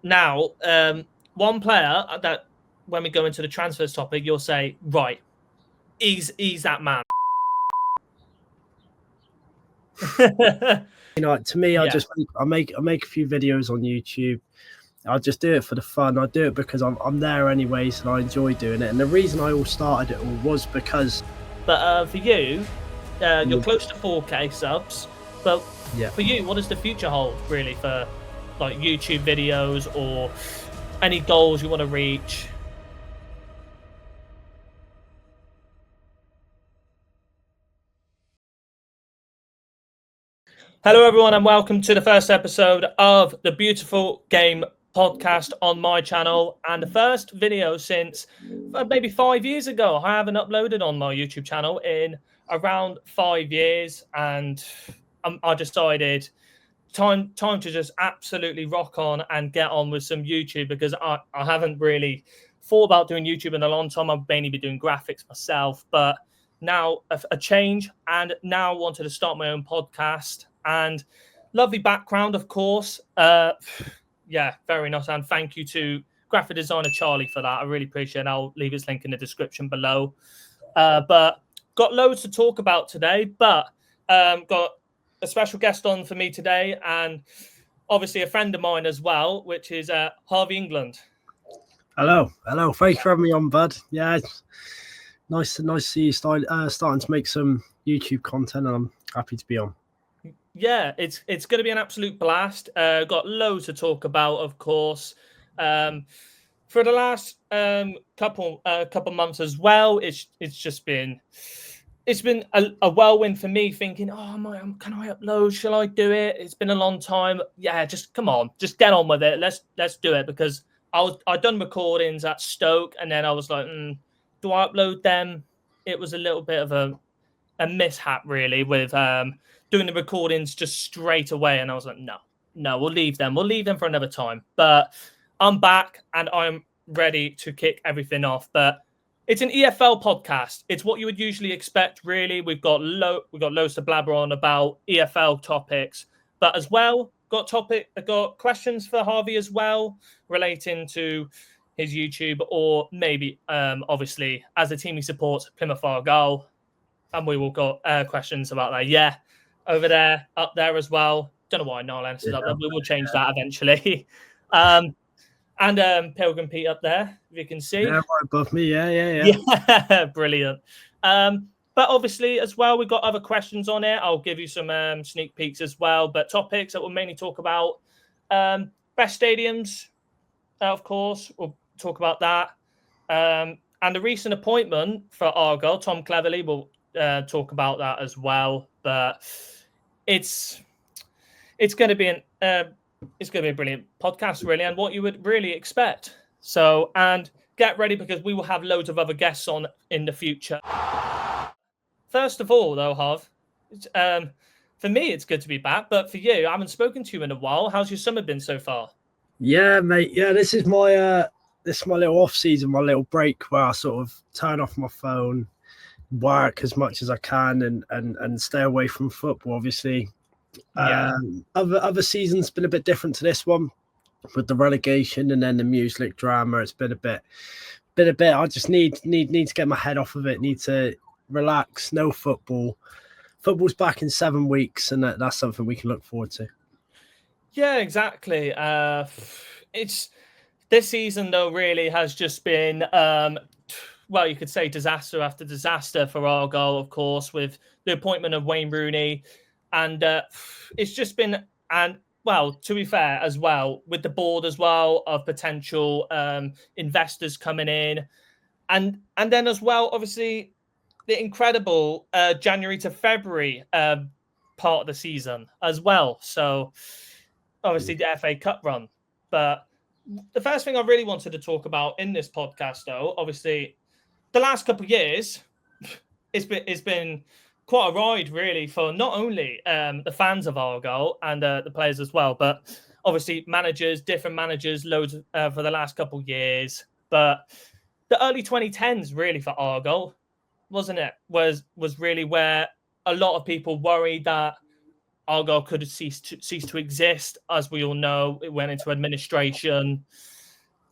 Now, one player that when we go into the transfers topic, you'll say, right, he's that man. To me, Yeah. I make a few videos on YouTube. I just do it for the fun. I do it because I'm there anyways, and I enjoy doing it. And the reason I all started it all was because. But for you, you're close to 4K subs. But Yeah. for you, what does the future hold really for like YouTube videos or any goals you want to reach? Hello, everyone, and welcome to the first episode of the Beautiful Game podcast on my channel, and the first video since maybe 5 years ago. I haven't uploaded on my YouTube channel in around 5 years, and I decided time to just absolutely rock on and get on with some YouTube, because I haven't really thought about doing YouTube in a long time. I've mainly been doing graphics myself, but now a change, and now wanted to start my own podcast. And lovely background, of course. Yeah, very nice. And thank you to graphic designer Charlie for that. I really appreciate it. I'll leave his link in the description below. But got loads to talk about today, but got a special guest on for me today, and obviously a friend of mine as well, which is Harvey England. Hello. Thank you for having me on, bud. Yeah, it's nice to see you starting to make some YouTube content, and I'm happy to be on. Yeah, it's going to be an absolute blast. Got loads to talk about, of course. For the last couple months as well, it's just been a whirlwind for me, thinking, oh, can I upload? Shall I do it? It's been a long time. Yeah, just come on, just get on with it. Let's do it, because I'd done recordings at Stoke, and then I was like, do I upload them? It was a little bit of a mishap, really, with doing the recordings just straight away. And I was like, no, we'll leave them for another time. But I'm back, and I'm ready to kick everything off. But it's an EFL podcast. It's what you would usually expect, really. We've got loads to blabber on about EFL topics, but as well got questions for Harvey as well, relating to his YouTube, or maybe obviously as a team he supports, Plymouth Argyle. And we will got questions about that. Yeah, over there, up there as well. Don't know why Narlen's is up there. We will change that eventually. And Pilgrim Pete up there, if you can see. Yeah, right above me. Yeah. Yeah, brilliant. But obviously, as well, we've got other questions on it. I'll give you some sneak peeks as well. But topics that we'll mainly talk about. Best stadiums, of course. We'll talk about that. And the recent appointment for Argyle, Tom Cleverley, will talk about that as well. But it's going to be a brilliant podcast, really, and what you would really expect. So, and get ready, because we will have loads of other guests on in the future. First of all, though, Harv, for me, it's good to be back. But for you, I haven't spoken to you in a while. How's your summer been so far? Yeah, mate. Yeah, this is my little off season, my little break, where I sort of turn off my phone, work as much as I can, and stay away from football, obviously. Yeah. Other seasons been a bit different to this one, with the relegation and then the music drama. It's been a bit. I just need to get my head off of it. Need to relax. No football. Football's back in 7 weeks, and that's something we can look forward to. Yeah, exactly. It's this season, though, really has just been well, you could say disaster after disaster for Argyle, of course, with the appointment of Wayne Rooney. And it's just been, and well, to be fair as well, with the board as well of potential investors coming in. And then as well, obviously, the incredible January to February part of the season as well. So obviously the FA Cup run. But the first thing I really wanted to talk about in this podcast, though, obviously, the last couple of years, it's been quite a ride, really, for not only the fans of Argyle and the players as well, but obviously different managers, loads for the last couple of years. But the early 2010s, really, for Argyle, wasn't it? Was really where a lot of people worried that Argyle could have ceased to exist. As we all know, it went into administration,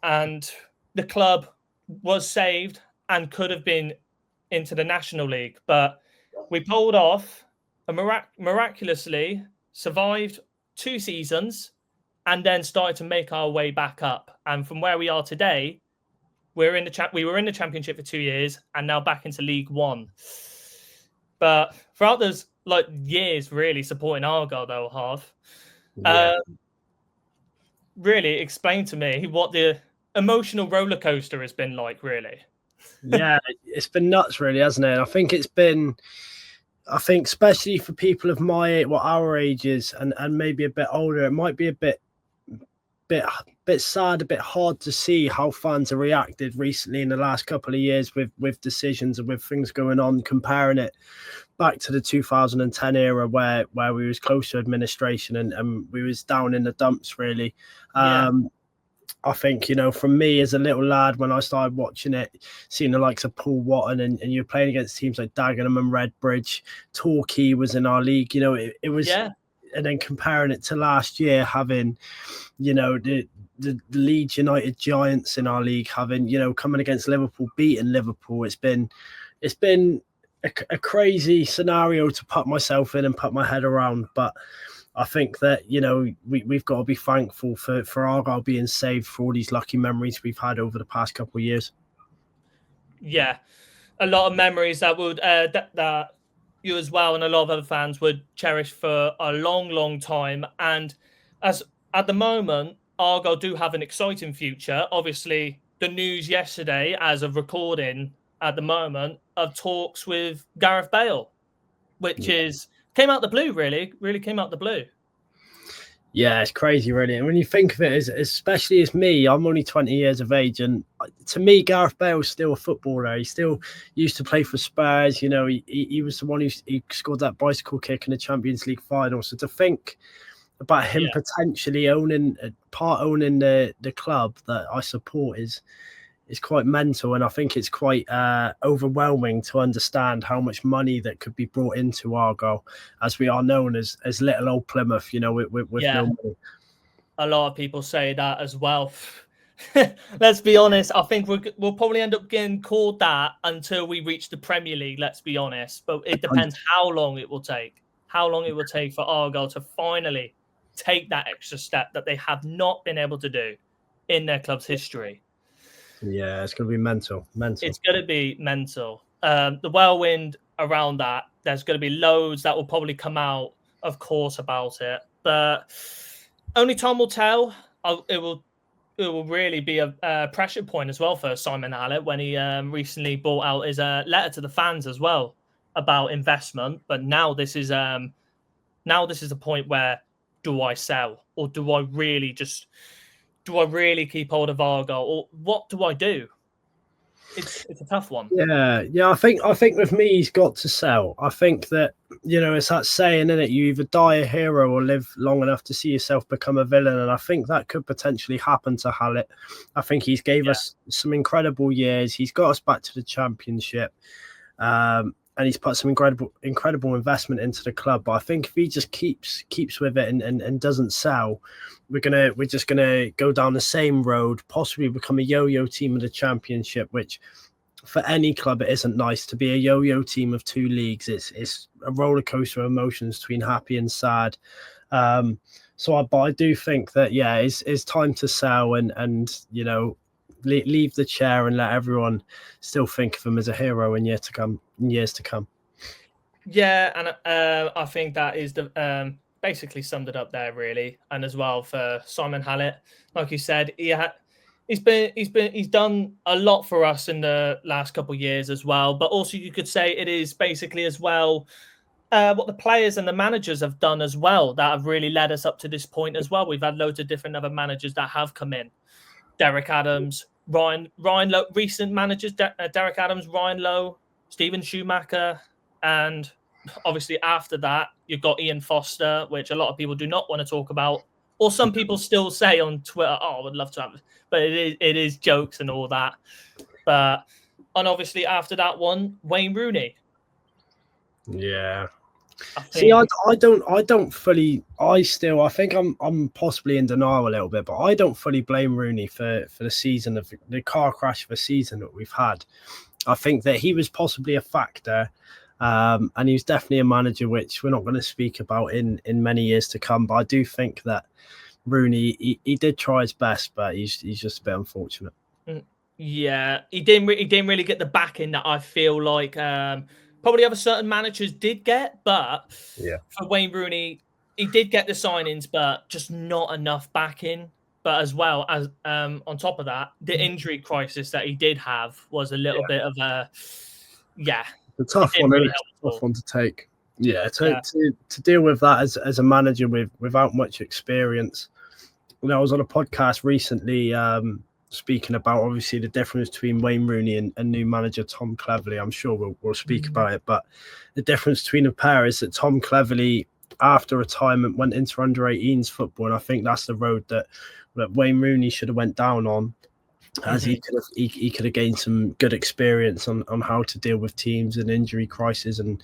and the club was saved and could have been into the National League. But we pulled off and miraculously survived 2 seasons and then started to make our way back up. And from where we are today, we were in the Championship for 2 years and now back into League One. But throughout those years, really supporting Argyle, though, Harv, really explain to me what the emotional roller coaster has been like, really. Yeah, it's been nuts, really, hasn't it? I think especially for people of our ages and maybe a bit older, it might be a bit sad, a bit hard to see how fans have reacted recently in the last couple of years with decisions and with things going on, comparing it back to the 2010 era where we was close to administration and we was down in the dumps, really. I think, from me as a little lad, when I started watching it, seeing the likes of Paul Watton and you're playing against teams like Dagenham and Redbridge, Torquay was in our league, it was, and then comparing it to last year, having, the Leeds United Giants in our league, having, coming against Liverpool, beating Liverpool. It's been a crazy scenario to put myself in and put my head around, but I think that, we've got to be thankful for Argyle being saved for all these lucky memories we've had over the past couple of years. Yeah, a lot of memories that would that you as well and a lot of other fans would cherish for a long, long time. And as at the moment, Argyle do have an exciting future. Obviously, the news yesterday, as of recording at the moment, of talks with Gareth Bale, which came out the blue, really came out the blue. Yeah, it's crazy, really. And when you think of it, especially as me, I'm only 20 years of age. And to me, Gareth Bale's still a footballer. He still used to play for Spurs. He was the one who scored that bicycle kick in the Champions League final. So to think about him potentially owning the club that I support is quite mental, and I think it's quite overwhelming to understand how much money that could be brought into Argyle, as we are known as little old Plymouth, with no money. A lot of people say that as well. Let's be honest, I think we'll probably end up getting called that until we reach the Premier League, let's be honest. But it depends how long it will take. How long it will take for Argyle to finally take that extra step that they have not been able to do in their club's history. Yeah, it's going to be mental. It's going to be mental. The whirlwind around that, there's going to be loads that will probably come out, of course, about it. But only time will tell. It will really be a pressure point as well for Simon Hallett when he recently brought out his letter to the fans as well about investment. But now this is a point where, do I sell or do I really keep hold of Argyle, or what do I do? It's a tough one. Yeah. I think with me, he's got to sell. I think that, it's that saying, isn't it? You either die a hero or live long enough to see yourself become a villain. And I think that could potentially happen to Hallett. I think he's gave us some incredible years. He's got us back to the Championship. And he's put some incredible investment into the club. But I think if he just keeps with it and doesn't sell, we're just gonna go down the same road, possibly become a yo-yo team of the Championship, which for any club it isn't nice to be a yo-yo team of 2 leagues. It's a roller coaster of emotions between happy and sad. But I do think that it's time to sell and leave the chair and let everyone still think of him as a hero in years to come. Yeah, and I think that is the basically summed it up there, really. And as well for Simon Hallett, like you said, he's done a lot for us in the last couple of years as well. But also you could say it is basically as well what the players and the managers have done as well that have really led us up to this point as well. We've had loads of different other managers that have come in. Derek Adams, Ryan Lowe, recent managers, Derek Adams, Ryan Lowe, Stephen Schumacher, and obviously after that, you've got Ian Foster, which a lot of people do not want to talk about, or some people still say on Twitter, I would love to have it, but it is jokes and all that. And obviously after that one, Wayne Rooney. Yeah. I See, think. I don't fully. I think I'm possibly in denial a little bit, but I don't fully blame Rooney for the season of the car crash of the season that we've had. I think that he was possibly a factor, and he was definitely a manager which we're not going to speak about in many years to come. But I do think that Rooney he did try his best, but he's just a bit unfortunate. Yeah, he didn't really get the backing that I feel like probably other certain managers did get, but Yeah. for Wayne Rooney, he did get the signings, but just not enough backing. But as well as on top of that, the injury crisis that he did have was a little bit of a The tough it one, didn't isn't really it? help It's at a tough all. one to take. Yeah, Yeah. to deal with that as a manager without much experience. You know, I was on a podcast recently speaking about obviously the difference between Wayne Rooney and new manager Tom Cleverley. I'm sure we'll speak about it, but the difference between the pair is that Tom Cleverley, after retirement, went into under 18s football, and I think that's the road that Wayne Rooney should have went down on, as he could have gained some good experience on how to deal with teams and injury crisis and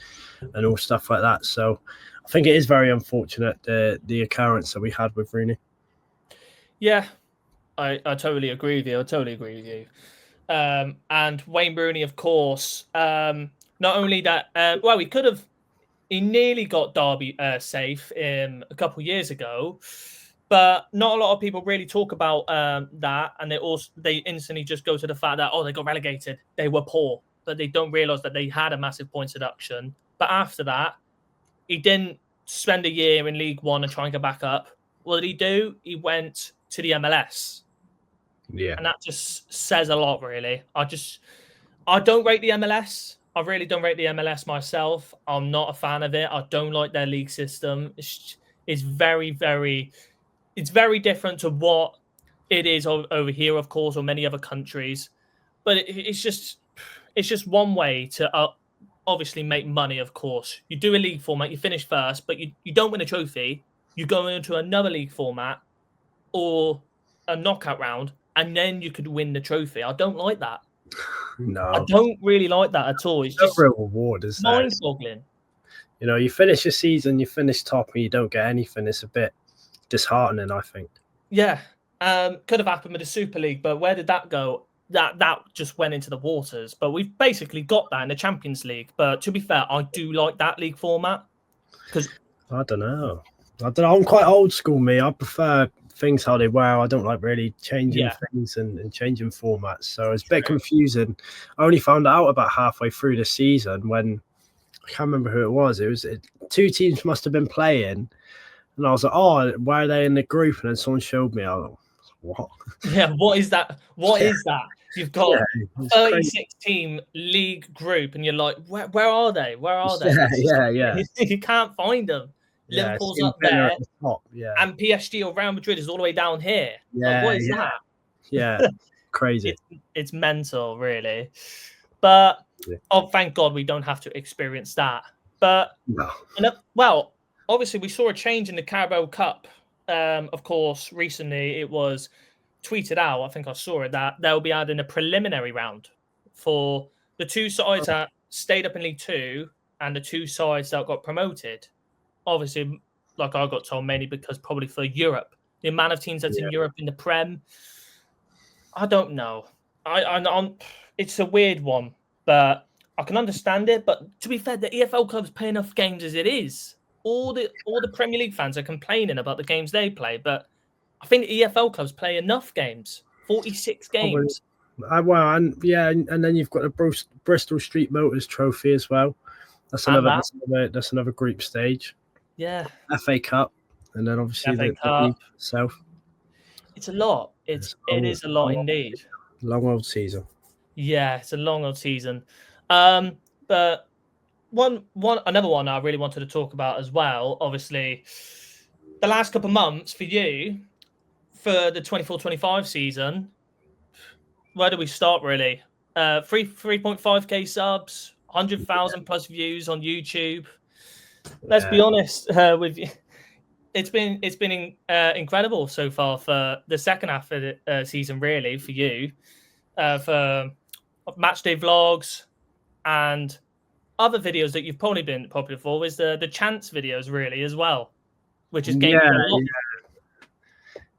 all stuff like that. So I think it is very unfortunate the occurrence that we had with Rooney. Yeah, I totally agree with you. I totally agree with you. And Wayne Rooney, of course, not only that, well, he nearly got Derby safe a couple of years ago, but not a lot of people really talk about that. And they instantly just go to the fact that, oh, they got relegated. They were poor, but they don't realise that they had a massive points deduction. But after that, he didn't spend a year in League One and try and get back up. What did he do? He went to the MLS. Yeah. And that just says a lot, really. I don't rate the MLS. I really don't rate the MLS myself. I'm not a fan of it. I don't like their league system. It's it's very different to what it is over here, of course, or many other countries. But it's just one way to obviously make money. Of course, you do a league format, you finish first, but you don't win a trophy. You go into another league format or a knockout round, and then you could win the trophy. I don't like that. No, I don't really like that at all. It's no just real reward, is there? mind-boggling. You know, you finish your season, you finish top, and you don't get anything. It's a bit disheartening, I think. Yeah, could have happened with the Super League, but where did that go? That just went into the waters. But we've basically got that in the Champions League. But to be fair, I do like that league format because I don't know. I'm quite old school, me. I prefer things how they were. I don't like really changing things and changing formats. So it's a bit confusing. I only found out about halfway through the season when I can't remember who it was. Two teams must have been playing, and I was like, "Oh, why are they in the group?" And then someone showed me. I was like, "What?" Yeah, what is that? What is that? You've got 36 team league group, and you're like, where are they? Where are they? Yeah. You can't find them. Yeah, Liverpool's up there, at the top. Yeah, and PSG or Real Madrid is all the way down here. Like, what is that? Yeah, crazy. It's mental, really. But oh, thank God we don't have to experience that. But well, obviously we saw a change in the Carabao Cup. Of course, recently it was tweeted out. I think I saw it that they'll be adding a preliminary round for the two sides that stayed up in League Two and the two sides that got promoted. Obviously, like I got told, mainly because probably for Europe, the amount of teams that's in Europe in the Prem. I don't know. It's a weird one, but I can understand it. But to be fair, the EFL clubs play enough games as it is. All the Premier League fans are complaining about the games they play, but I think the EFL clubs play enough games. 46 games. And then you've got the Bristol Street Motors Trophy as well. That's another group stage. Yeah. FA Cup, and then obviously FA the Cup league itself. It's a lot. It is a lot indeed. Long old season. Yeah, it's a long old season. But another one I really wanted to talk about as well. Obviously, the last couple of months for you for the 24-25 season. Where do we start? Really, 3.5k subs, 100,000 plus views on YouTube. Let's be honest with you. It's been incredible so far for the second half of the season, really, for you, for Matchday Vlogs and other videos that you've probably been popular for is the chance videos, really, as well, which has gained Yeah, you a lot.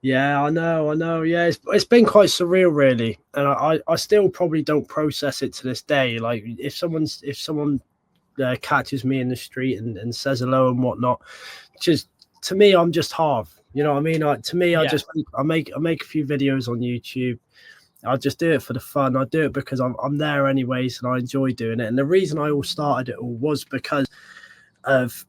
yeah, I know. Yeah, it's been quite surreal, really, and I still probably don't process it to this day. Like if someone catches me in the street and says hello and whatnot, just to me, I'm just Harv. You know what I mean? Like to me, Yeah, I make a few videos on YouTube. I just do it for the fun. I do it because I'm there anyways, and I enjoy doing it. And the reason I all started it all was because of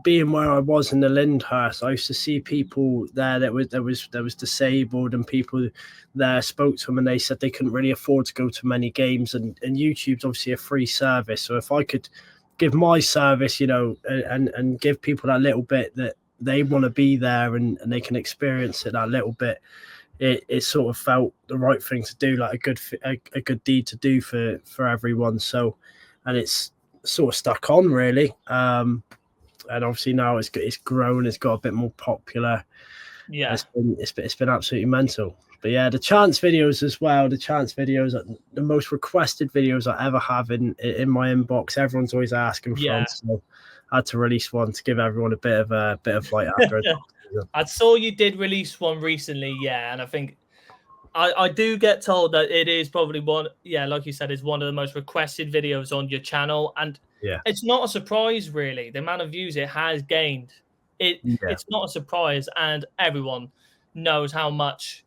being where I was in the Lyndhurst. I used to see people there that was disabled, and people there spoke to them, and they said they couldn't really afford to go to many games. And YouTube's obviously a free service, so if I could give my service, you know, and give people that little bit that they want to be there and they can experience it that little bit, it sort of felt the right thing to do, like a good deed to do for everyone. So, and it's sort of stuck on really. And obviously now it's grown, it's got a bit more popular. yeah, It's been absolutely mental. But yeah, the chance videos as well. The chance videos are the most requested videos I ever have in my inbox. Everyone's always asking for yeah. them, so I had to release one to give everyone a bit of light after. I saw you did release one recently, yeah, and I think I do get told that it is probably one, yeah, like you said, is one of the most requested videos on your channel, and Yeah, it's not a surprise really. The amount of views it has gained, yeah, it's not a surprise, and everyone knows how much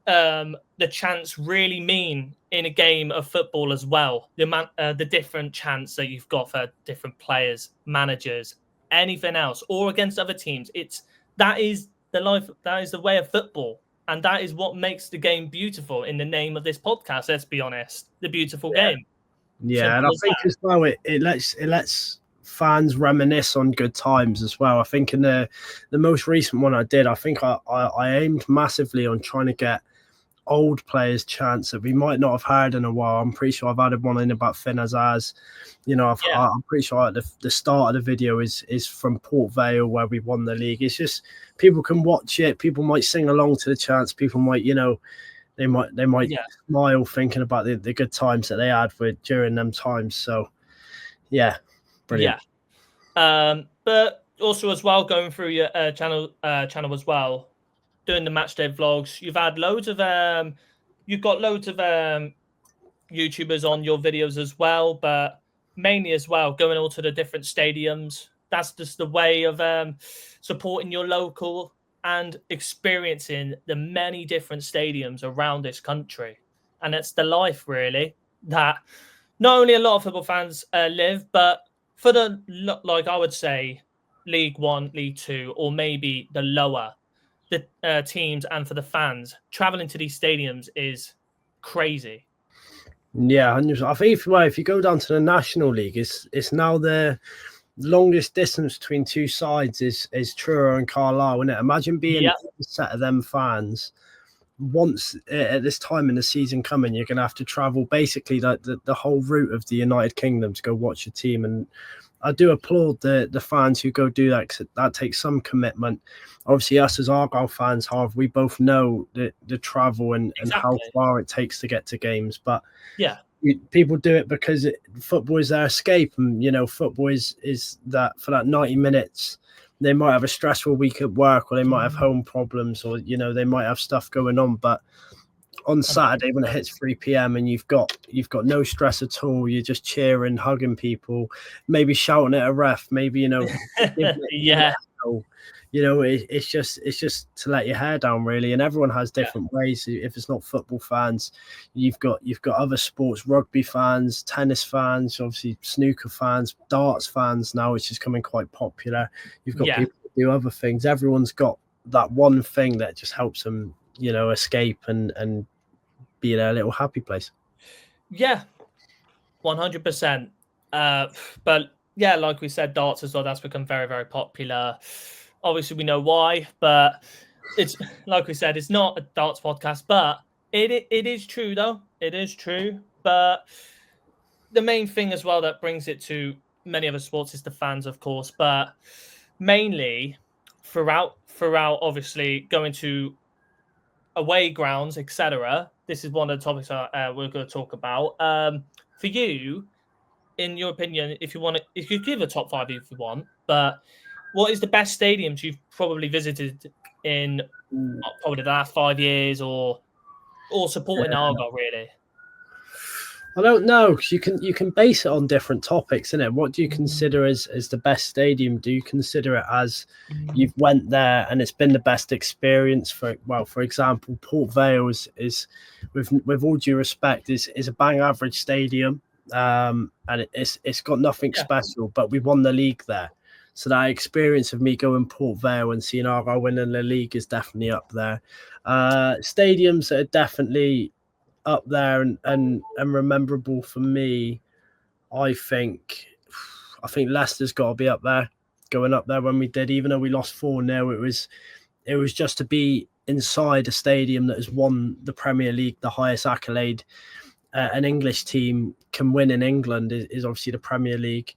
the chants really mean in a game of football as well. The different chants that you've got for different players, managers, anything else, or against other teams. That is the life. That is the way of football, and that is what makes the game beautiful. In the name of this podcast, let's be honest, the beautiful yeah. game. Yeah, and Simple I as think that. as well it lets fans reminisce on good times as well. I think in the most recent one I did, I think I aimed massively on trying to get old players chance that we might not have heard in a while. I'm pretty sure I've added one in about Finn Azaz. You know, Yeah, I'm pretty sure the start of the video is from Port Vale where we won the league. It's just people can watch it. People might sing along to the chants. People might, you know, they might yeah, smile thinking about the good times that they had with during them times. So yeah, brilliant. yeah. But also as well, going through your channel as well, doing the Matchday Vlogs, you've got loads of YouTubers on your videos as well, but mainly as well going all to the different stadiums. That's just the way of supporting your local and experiencing the many different stadiums around this country. And it's the life, really, that not only a lot of football fans live, but for like I would say, League One, League Two, or maybe the lower the teams, and for the fans, traveling to these stadiums is crazy. Yeah, 100%. I think if you go down to the National League, it's now the longest distance between two sides is Truro and Carlisle, isn't it? Imagine being Yeah, a set of them fans. Once at this time in the season coming, you're going to have to travel basically the whole route of the United Kingdom to go watch your team. And I do applaud the fans who go do that, because that takes some commitment. Obviously, us as Argyle fans, Harv, we both know the travel and how exactly. far it takes to get to games. But Yeah, people do it because football is their escape, and you know, football is that for that 90 minutes. They might have a stressful week at work, or they might have home problems, or you know, they might have stuff going on. But on Saturday when it hits 3 p.m. and you've got no stress at all, you're just cheering, hugging people, maybe shouting at a ref, maybe, you know, giving it yeah, a go. You know, it's just to let your hair down really. And everyone has yeah, different ways. If it's not football fans, you've got other sports, rugby fans, tennis fans, obviously snooker fans, darts fans now, which is coming quite popular. You've got yeah, people that do other things. Everyone's got that one thing that just helps them, you know, escape and be in a little happy place. yeah, 100%. But yeah, like we said, darts as well. That's become very, very popular. Obviously, we know why, but it's like we said, it's not a darts podcast, but it is true though. It is true, but the main thing as well that brings it to many other sports is the fans, of course, but mainly throughout obviously going to away grounds, etc. This is one of the topics we're going to talk about. For you, in your opinion, if you want to, if you give a top 5 if you want, but what is the best stadiums you've probably visited in probably the last 5 years, or supporting Argyle really? I don't know, because you can base it on different topics, innit? What do you consider as the best stadium? Do you consider it as you've went there and it's been the best experience? For example, Port Vale is with all due respect, is a bang average stadium, and it's got nothing special, but we won the league there. So that experience of me going Port Vale and seeing Argyle winning the league is definitely up there. Stadiums that are definitely up there and rememberable for me, I think Leicester's got to be up there. Going up there when we did, even though we lost 4-0, it was just to be inside a stadium that has won the Premier League, the highest accolade an English team can win in England is obviously the Premier League.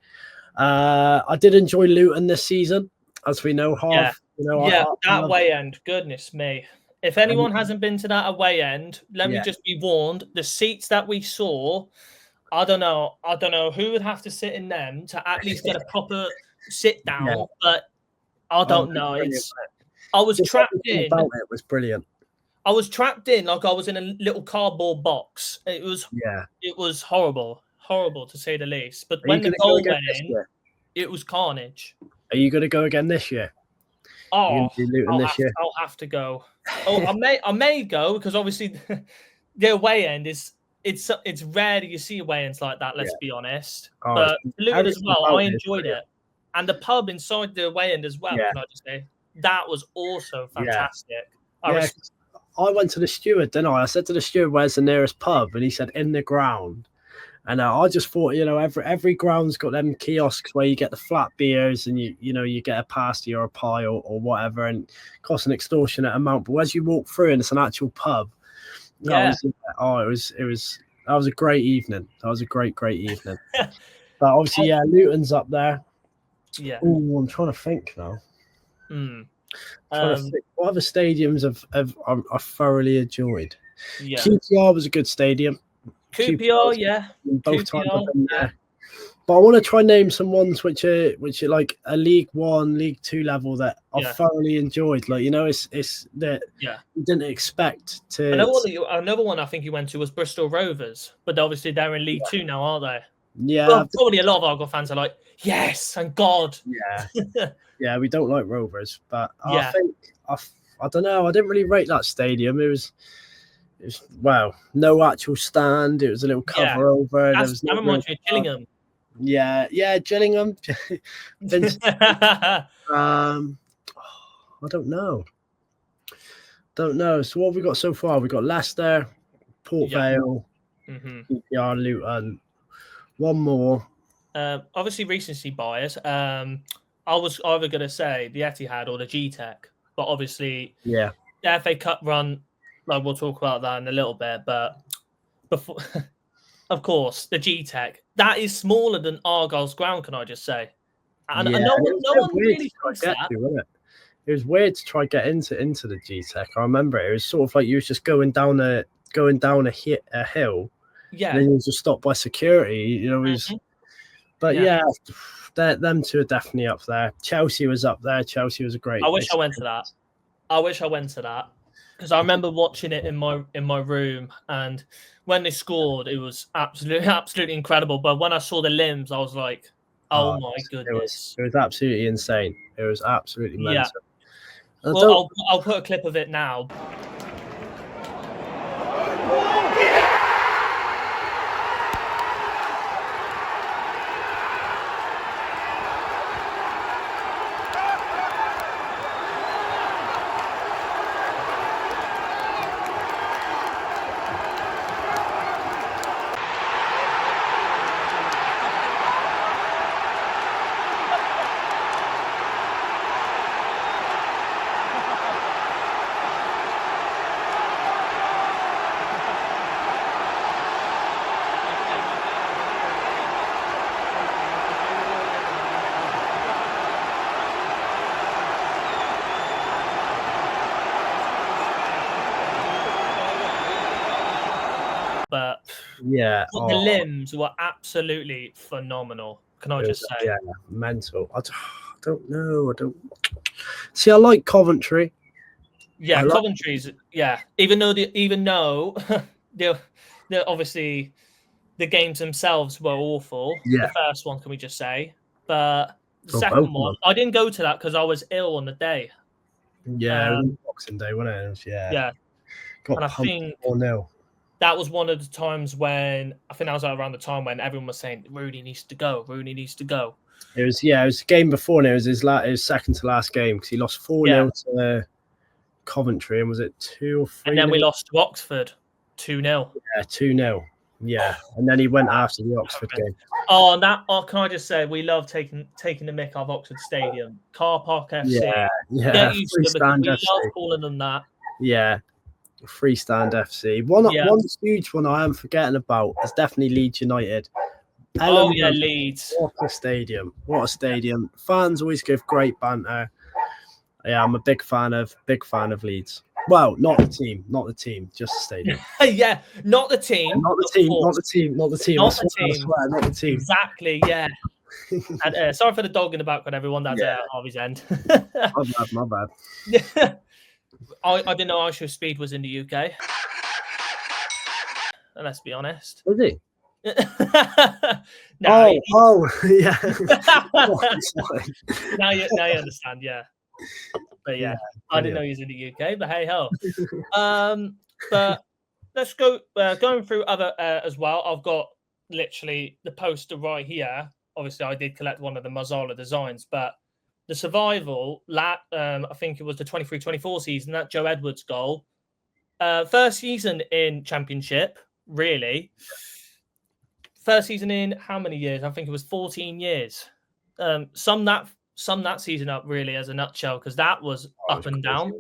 I did enjoy Luton this season, as we know, Harv. That away end, goodness me. If anyone hasn't been to that away end, let me just be warned. The seats that we saw, I don't know who would have to sit in them to at least get a proper sit down. But I don't know. I was trapped in. About it was brilliant. I was trapped in like I was in a little cardboard box. It was horrible to say the least. But when the goal went in, it was carnage. Are you going to go again this year? Oh, I'll have to go. Oh, I may go, because obviously the away end it's rare that you see away ends like that. Let's be honest. But Luton as well, I enjoyed it, and the pub inside the away end as well. Can I just say that was also fantastic. I went to the steward, didn't I? I said to the steward, "Where's the nearest pub?" And he said, "In the ground." And I just thought, every ground's got them kiosks where you get the flat beers and you get a pasty or a pie or whatever, and it costs an extortionate amount. But as you walk through and it's an actual pub, that was a great evening. That was a great evening. But obviously, Luton's up there. Yeah. Ooh, I'm trying to think now. What other stadiums I thoroughly enjoyed? Yeah. QPR was a good stadium. QPR, both times I've been there. But I want to try and name some ones which are like a League 1, League 2 level that I thoroughly enjoyed. Like, it's that you didn't expect to. Another one I think you went to was Bristol Rovers, but obviously they're in League 2 now, aren't they? Yeah. Well, probably a lot of Argyle fans are like, yes, thank God. Yeah, we don't like Rovers, but I think I don't know. I didn't really rate that stadium. It was no actual stand. It was a little cover over. That reminds me of Gillingham. Yeah, Gillingham. I don't know. So what have we got so far? We got Leicester, Port Vale, QPR, Luton. One more. Obviously recency bias. I was either going to say the Etihad or the G-Tech, but obviously the FA Cup run. Like, we'll talk about that in a little bit, but before, of course, the G-Tech, that is smaller than Argyle's ground, can I just say? And no one really thinks that. It was weird to try to get into the G-Tech. I remember it was sort of like you was just going down a hill, and then you was just stopped by security. But them two are definitely up there. Chelsea was up there. Chelsea was a great. I wish I went to that. Because I remember watching it in my room, and when they scored, it was absolutely incredible. But when I saw the limbs, I was like, "Oh my goodness!" It was absolutely insane. It was absolutely mental. Yeah. Well, I'll put a clip of it now. but Yeah. the limbs were absolutely phenomenal. Can I just say? Yeah, mental. I don't know. I don't see. I like Coventry. Yeah, Coventry's. Yeah, even though the obviously the games themselves were awful. Yeah. The first one, can we just say? But the Oh, second one, I didn't go to that because I was ill on the day. Yeah, it was Boxing Day, wasn't it? Yeah. Got And I pumped think 4-0. that was one of the times when I think that was around the time when everyone was saying Rooney needs to go. Rooney needs to go. It was a game before, and it was his second to last game because he lost 4-0 to Coventry, and was it 2 or 3? And then we lost to Oxford 2-0. Yeah, 2-0. Yeah, and then he went after the Oxford game. Oh, and that. Oh, can I just say we love taking the mick of Oxford Stadium, Car Park FC. Yeah. Get used to it because we FC. love calling them that. Yeah, Freestand FC. One huge one I am forgetting about is definitely Leeds United. Leeds. What a stadium! What a stadium! Fans always give great banter. Yeah, I'm a big fan of Leeds. Well, not the team, just the stadium. Yeah, not the team. Not the team. Not the team. Not the team. Exactly, yeah. And sorry for the dog in the background, everyone. That's Harvey's end. My bad. I didn't know Ishow Speed was in the UK. And let's be honest. Was he? Yeah. now you understand, yeah. But yeah, I didn't know he was in the UK, but hey ho. But let's go going through other as well. I've got literally the poster right here. Obviously, I did collect one of the Mazzala designs, but the survival, I think it was the 23-24 season, that Joe Edwards goal. First season in Championship, really. First season in how many years? I think it was 14 years. Sum that season up really as a nutshell, because that was up and down.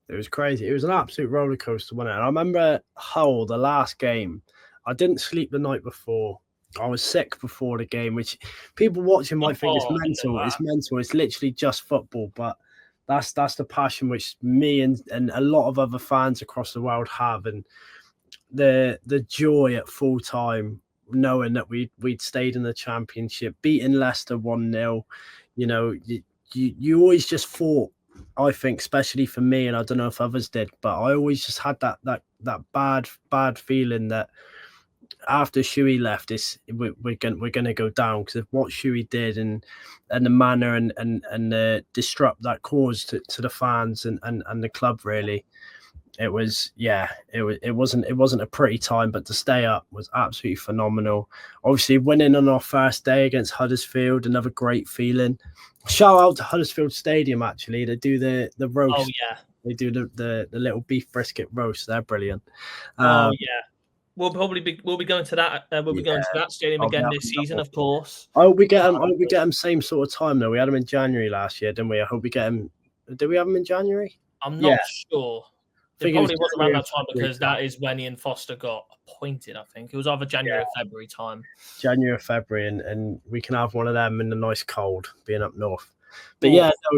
It was crazy. It was an absolute roller coaster, wasn't it? I remember Hull, the last game. I didn't sleep the night before. I was sick before the game, which people watching might think it's mental. It's mental. It's literally just football, but that's the passion which me and a lot of other fans across the world have, and the joy at full time, knowing that we'd stayed in the Championship, beating Leicester 1-0. You know, you always just thought, I think, especially for me, and I don't know if others did, but I always just had that bad feeling that after Shuey left, we're going to go down, because of what Shuey did and the manner and the disrupt that caused to the fans and the club, really. It wasn't a pretty time, but to stay up was absolutely phenomenal. Obviously, winning on our first day against Huddersfield, another great feeling. Shout out to Huddersfield Stadium, actually. They do the roast. Oh yeah, they do the little beef brisket roast. They're brilliant. Oh yeah, we'll be going to that. We'll be going to that stadium again this season, of course. I hope we get them same sort of time though. We had them in January last year, didn't we? I hope we get them. Did we have them in January? I'm not sure. It probably was around that time, because that is when Ian Foster got appointed. I think it was either January or February time. January or February, and we can have one of them in the nice cold, being up north. But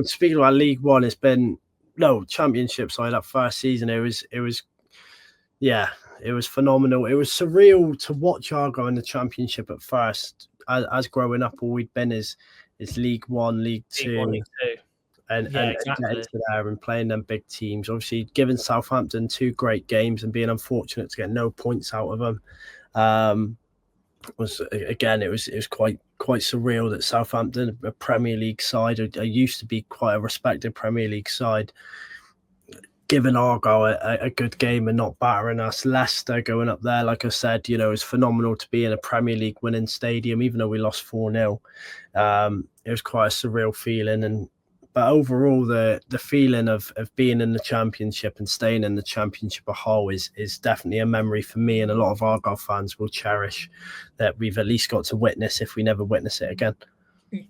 speaking about League One, it's been Championship side. That first season, it was phenomenal. It was surreal to watch Argyle in the Championship at first. As growing up, all we'd been is League One, League Two. And getting to there and playing them big teams. Obviously, giving Southampton 2 great games and being unfortunate to get no points out of them. It was quite surreal that Southampton, a Premier League side, used to be quite a respected Premier League side, giving Argyle a good game and not battering us. Leicester going up there, like I said, it was phenomenal to be in a Premier League winning stadium, even though we lost 4-0. It was quite a surreal feeling, but overall, the feeling of being in the Championship and staying in the Championship a whole is definitely a memory for me, and a lot of Argyle fans will cherish that we've at least got to witness if we never witness it again.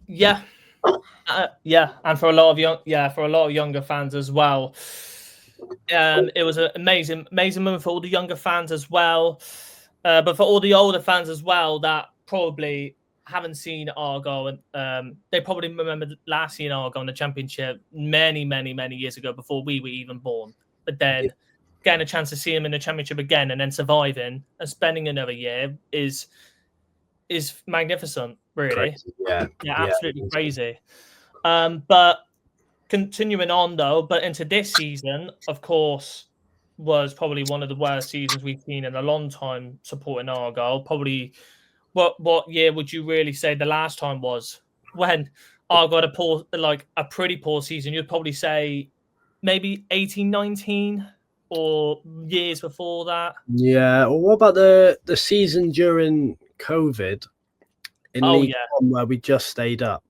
Yeah, and for a lot of younger fans as well. It was an amazing moment for all the younger fans as well, but for all the older fans as well that probably haven't seen Argyle, and they probably remember last seeing Argyle in the Championship many years ago, before we were even born. But then getting a chance to see him in the Championship again and then surviving and spending another year is magnificent, really. Crazy. Yeah, absolutely crazy. But continuing on though, but into this season, of course, was probably one of the worst seasons we've seen in a long time supporting Argyle. Probably, what year would you really say the last time was when Argyle had a pretty poor season? You'd probably say maybe 18-19 or years before that. Yeah. Well, what about the season during COVID in League One where we just stayed up?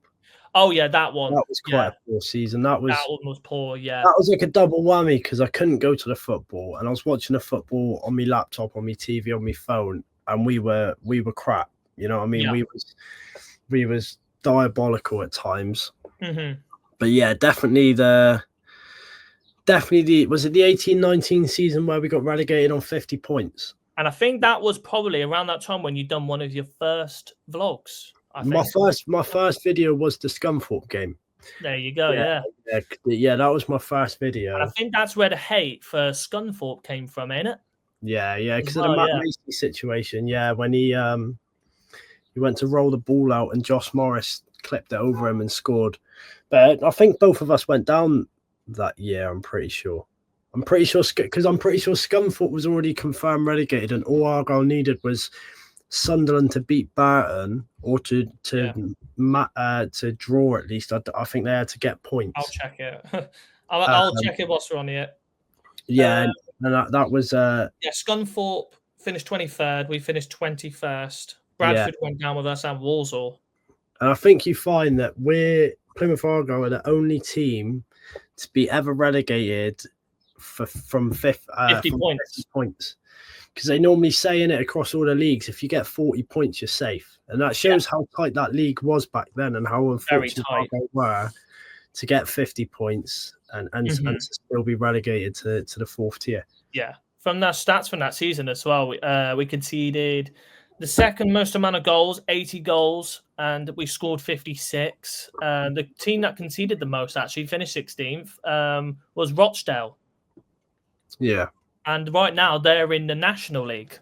Oh yeah, that one. That was quite a poor season. That one was poor. Yeah, that was like a double whammy because I couldn't go to the football, and I was watching the football on my laptop, on my TV, on my phone, and we were crap. You know what I mean? Yeah. We was diabolical at times. Mm-hmm. But yeah, definitely was it the 18-19 season where we got relegated on 50 points? And I think that was probably around that time when you'd done one of your first vlogs. My first video was the Scunthorpe game. There you go. Yeah, that was my first video. And I think that's where the hate for Scunthorpe came from, ain't it? Yeah, because of the Matt Macy situation. Yeah, when he went to roll the ball out and Josh Morris clipped it over him and scored. But I think both of us went down that year. I'm pretty sure because I'm pretty sure Scunthorpe was already confirmed relegated, and all Argyle needed was Sunderland to beat Burton or to draw at least. I think they had to get points. I'll check it. I'll check it whilst we're on it. Yeah, and that was Scunthorpe finished 23rd. We finished 21st. Bradford went down with us and Walsall. And I think you find that Plymouth Argyle are the only team to be ever relegated from 50 points. Because they normally say in it across all the leagues, if you get 40 points, you're safe. And that shows how tight that league was back then and how unfortunate they were to get 50 points and to still be relegated to the fourth tier. Yeah. From that stats from that season as well, we conceded the second most amount of goals, 80 goals, and we scored 56. The team that conceded the most, actually finished 16th, was Rochdale. Yeah. And right now they're in the National League.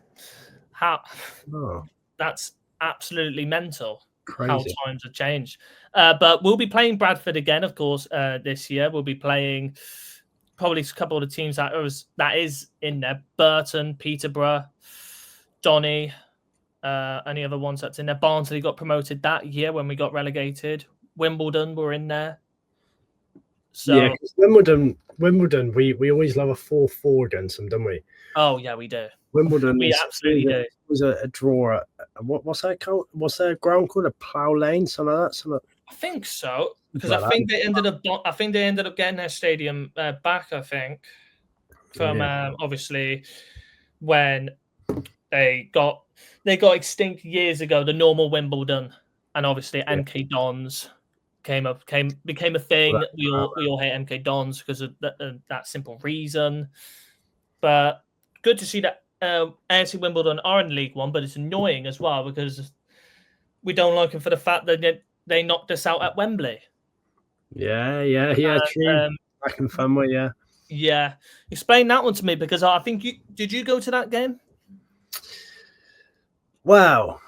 That's absolutely mental. Crazy. How times have changed. But we'll be playing Bradford again, of course, this year. We'll be playing probably a couple of the teams that is in there. Burton, Peterborough, Donny, any other ones that's in there. Barnsley got promoted that year when we got relegated. Wimbledon were in there. So yeah, Wimbledon, we always love a 4-4 against them, don't we? Oh yeah, we do. Wimbledon, we absolutely do. It was a draw at what's that called? What's that ground called? A Plough Lane, something like that. I think so because I think they ended up getting their stadium back. I think from obviously when they got extinct years ago, the normal Wimbledon, and obviously MK Dons became a thing. We all hate MK Dons because of that simple reason. But good to see that AFC Wimbledon are in League One, but it's annoying as well because we don't like them for the fact that they knocked us out at Wembley. Yeah, true. Akinfenwa, yeah. Explain that one to me because I think did you go to that game? Wow.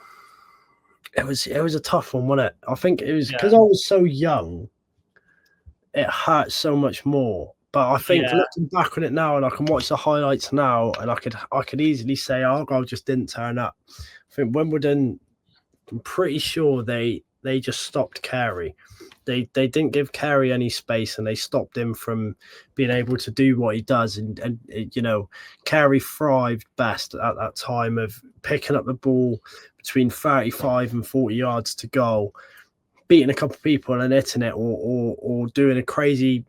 It was a tough one, wasn't it? I think it was because I was so young. It hurt so much more. But I think looking back on it now, and I can watch the highlights now, and I could easily say Argyle just didn't turn up. I think Wimbledon, I'm pretty sure they just stopped Carey. They didn't give Carey any space, and they stopped him from being able to do what he does. And you know, Carey thrived best at that time of picking up the ball between 35 and 40 yards to goal, beating a couple of people and hitting it, or doing a crazy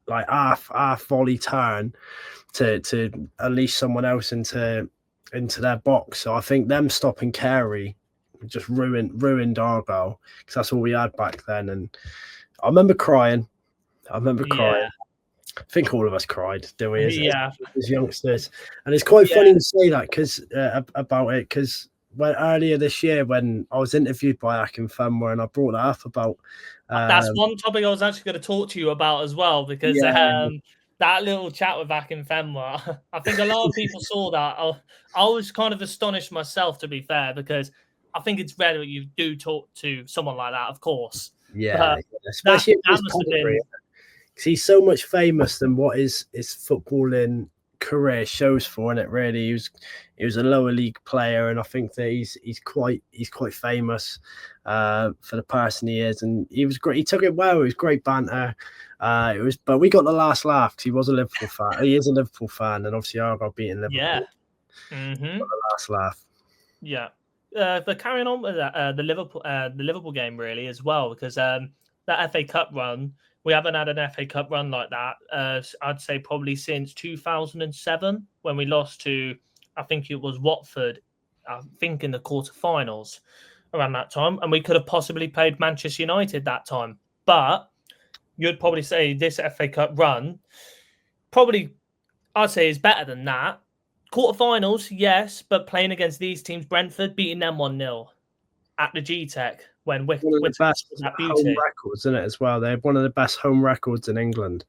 like half volley turn to unleash someone else into their box. So I think them stopping Carey just ruined Argyle because that's all we had back then. And I remember crying. I think all of us cried, do we? As youngsters. And it's quite funny to say that because about it because when earlier this year when I was interviewed by Akinfenwa and I brought that up about that's one topic I was actually going to talk to you about as well because that little chat with Akinfenwa, I think a lot of people saw that. I was kind of astonished myself, to be fair, because I think it's rare that you do talk to someone like that, of course. Yeah, But especially in that his must have pedigree. been. Because he's so much famous than what his footballing career shows for, and it really he was a lower league player, and I think that he's quite famous for the person he is, and he was great. He took it well. It was great banter. But we got the last laugh because he was a Liverpool fan. He is a Liverpool fan, and obviously Argyle beating Liverpool. Yeah. Got the last laugh. Yeah. But carrying on with that, the Liverpool game really as well, because that FA Cup run, we haven't had an FA Cup run like that. I'd say probably since 2007 when we lost to, I think it was Watford, I think in the quarterfinals around that time, and we could have possibly played Manchester United that time. But you'd probably say this FA Cup run probably, I'd say, is better than that. Quarterfinals, yes, but playing against these teams, Brentford beating them 1-0 at the G-Tech when One of the best home records, isn't it? As well, they have one of the best home records in England,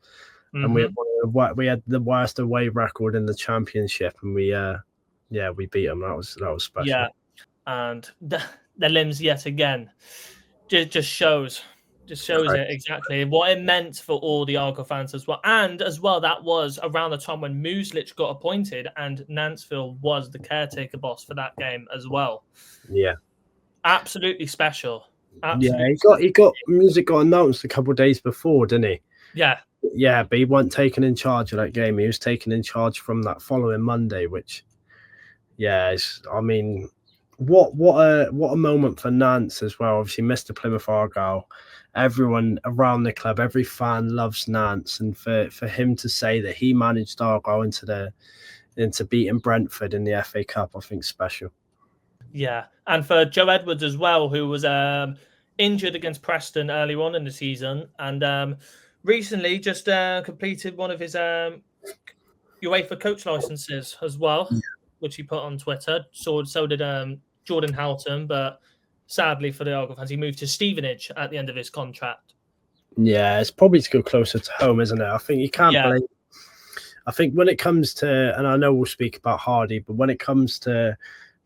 and we had the worst away record in the Championship, and we beat them. That was special. Yeah, and the limbs yet again just shows it exactly what it meant for all the Argyle fans as well. And as well, that was around the time when Muslich got appointed and Nansfield was the caretaker boss for that game as well. Yeah. Absolutely special. Absolutely he got music got announced a couple of days before, didn't he? Yeah. Yeah, but he wasn't taken in charge of that game. He was taken in charge from that following Monday, which I mean, what a moment for Nance as well. Obviously, Mr. Plymouth Argyle. Everyone around the club, every fan loves Nance, and for him to say that he managed Argyle into beating Brentford in the FA Cup, I think special. Yeah, and for Joe Edwards as well, who was injured against Preston early on in the season, and recently just completed one of his UEFA coach licenses as well, which he put on Twitter. So did Jordan Houghton, but sadly for the Argyle fans, he moved to Stevenage at the end of his contract. Yeah, it's probably to go closer to home, isn't it? I think you can't blame. I think when it comes to, and I know we'll speak about Hardy, but when it comes to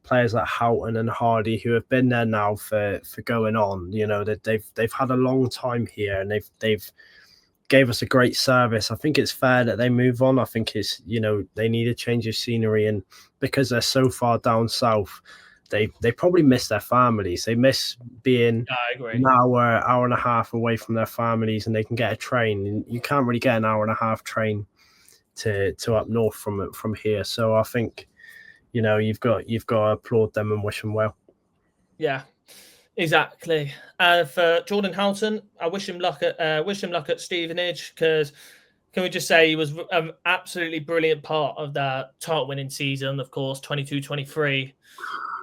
players like Houghton and Hardy, who have been there now for going on, you know, that they've had a long time here, and they've gave us a great service. I think it's fair that they move on. I think it's, you know, they need a change of scenery, and because they're so far down south, they probably miss their families. They miss being an hour and a half away from their families, and they can get a train. And you can't really get an hour and a half train to up north from here. So I think, you know, you've got to applaud them and wish them well. Yeah, exactly. For Jordan Houghton, I wish him luck at Stevenage, because can we just say he was an absolutely brilliant part of that title-winning season, of course, 22-23.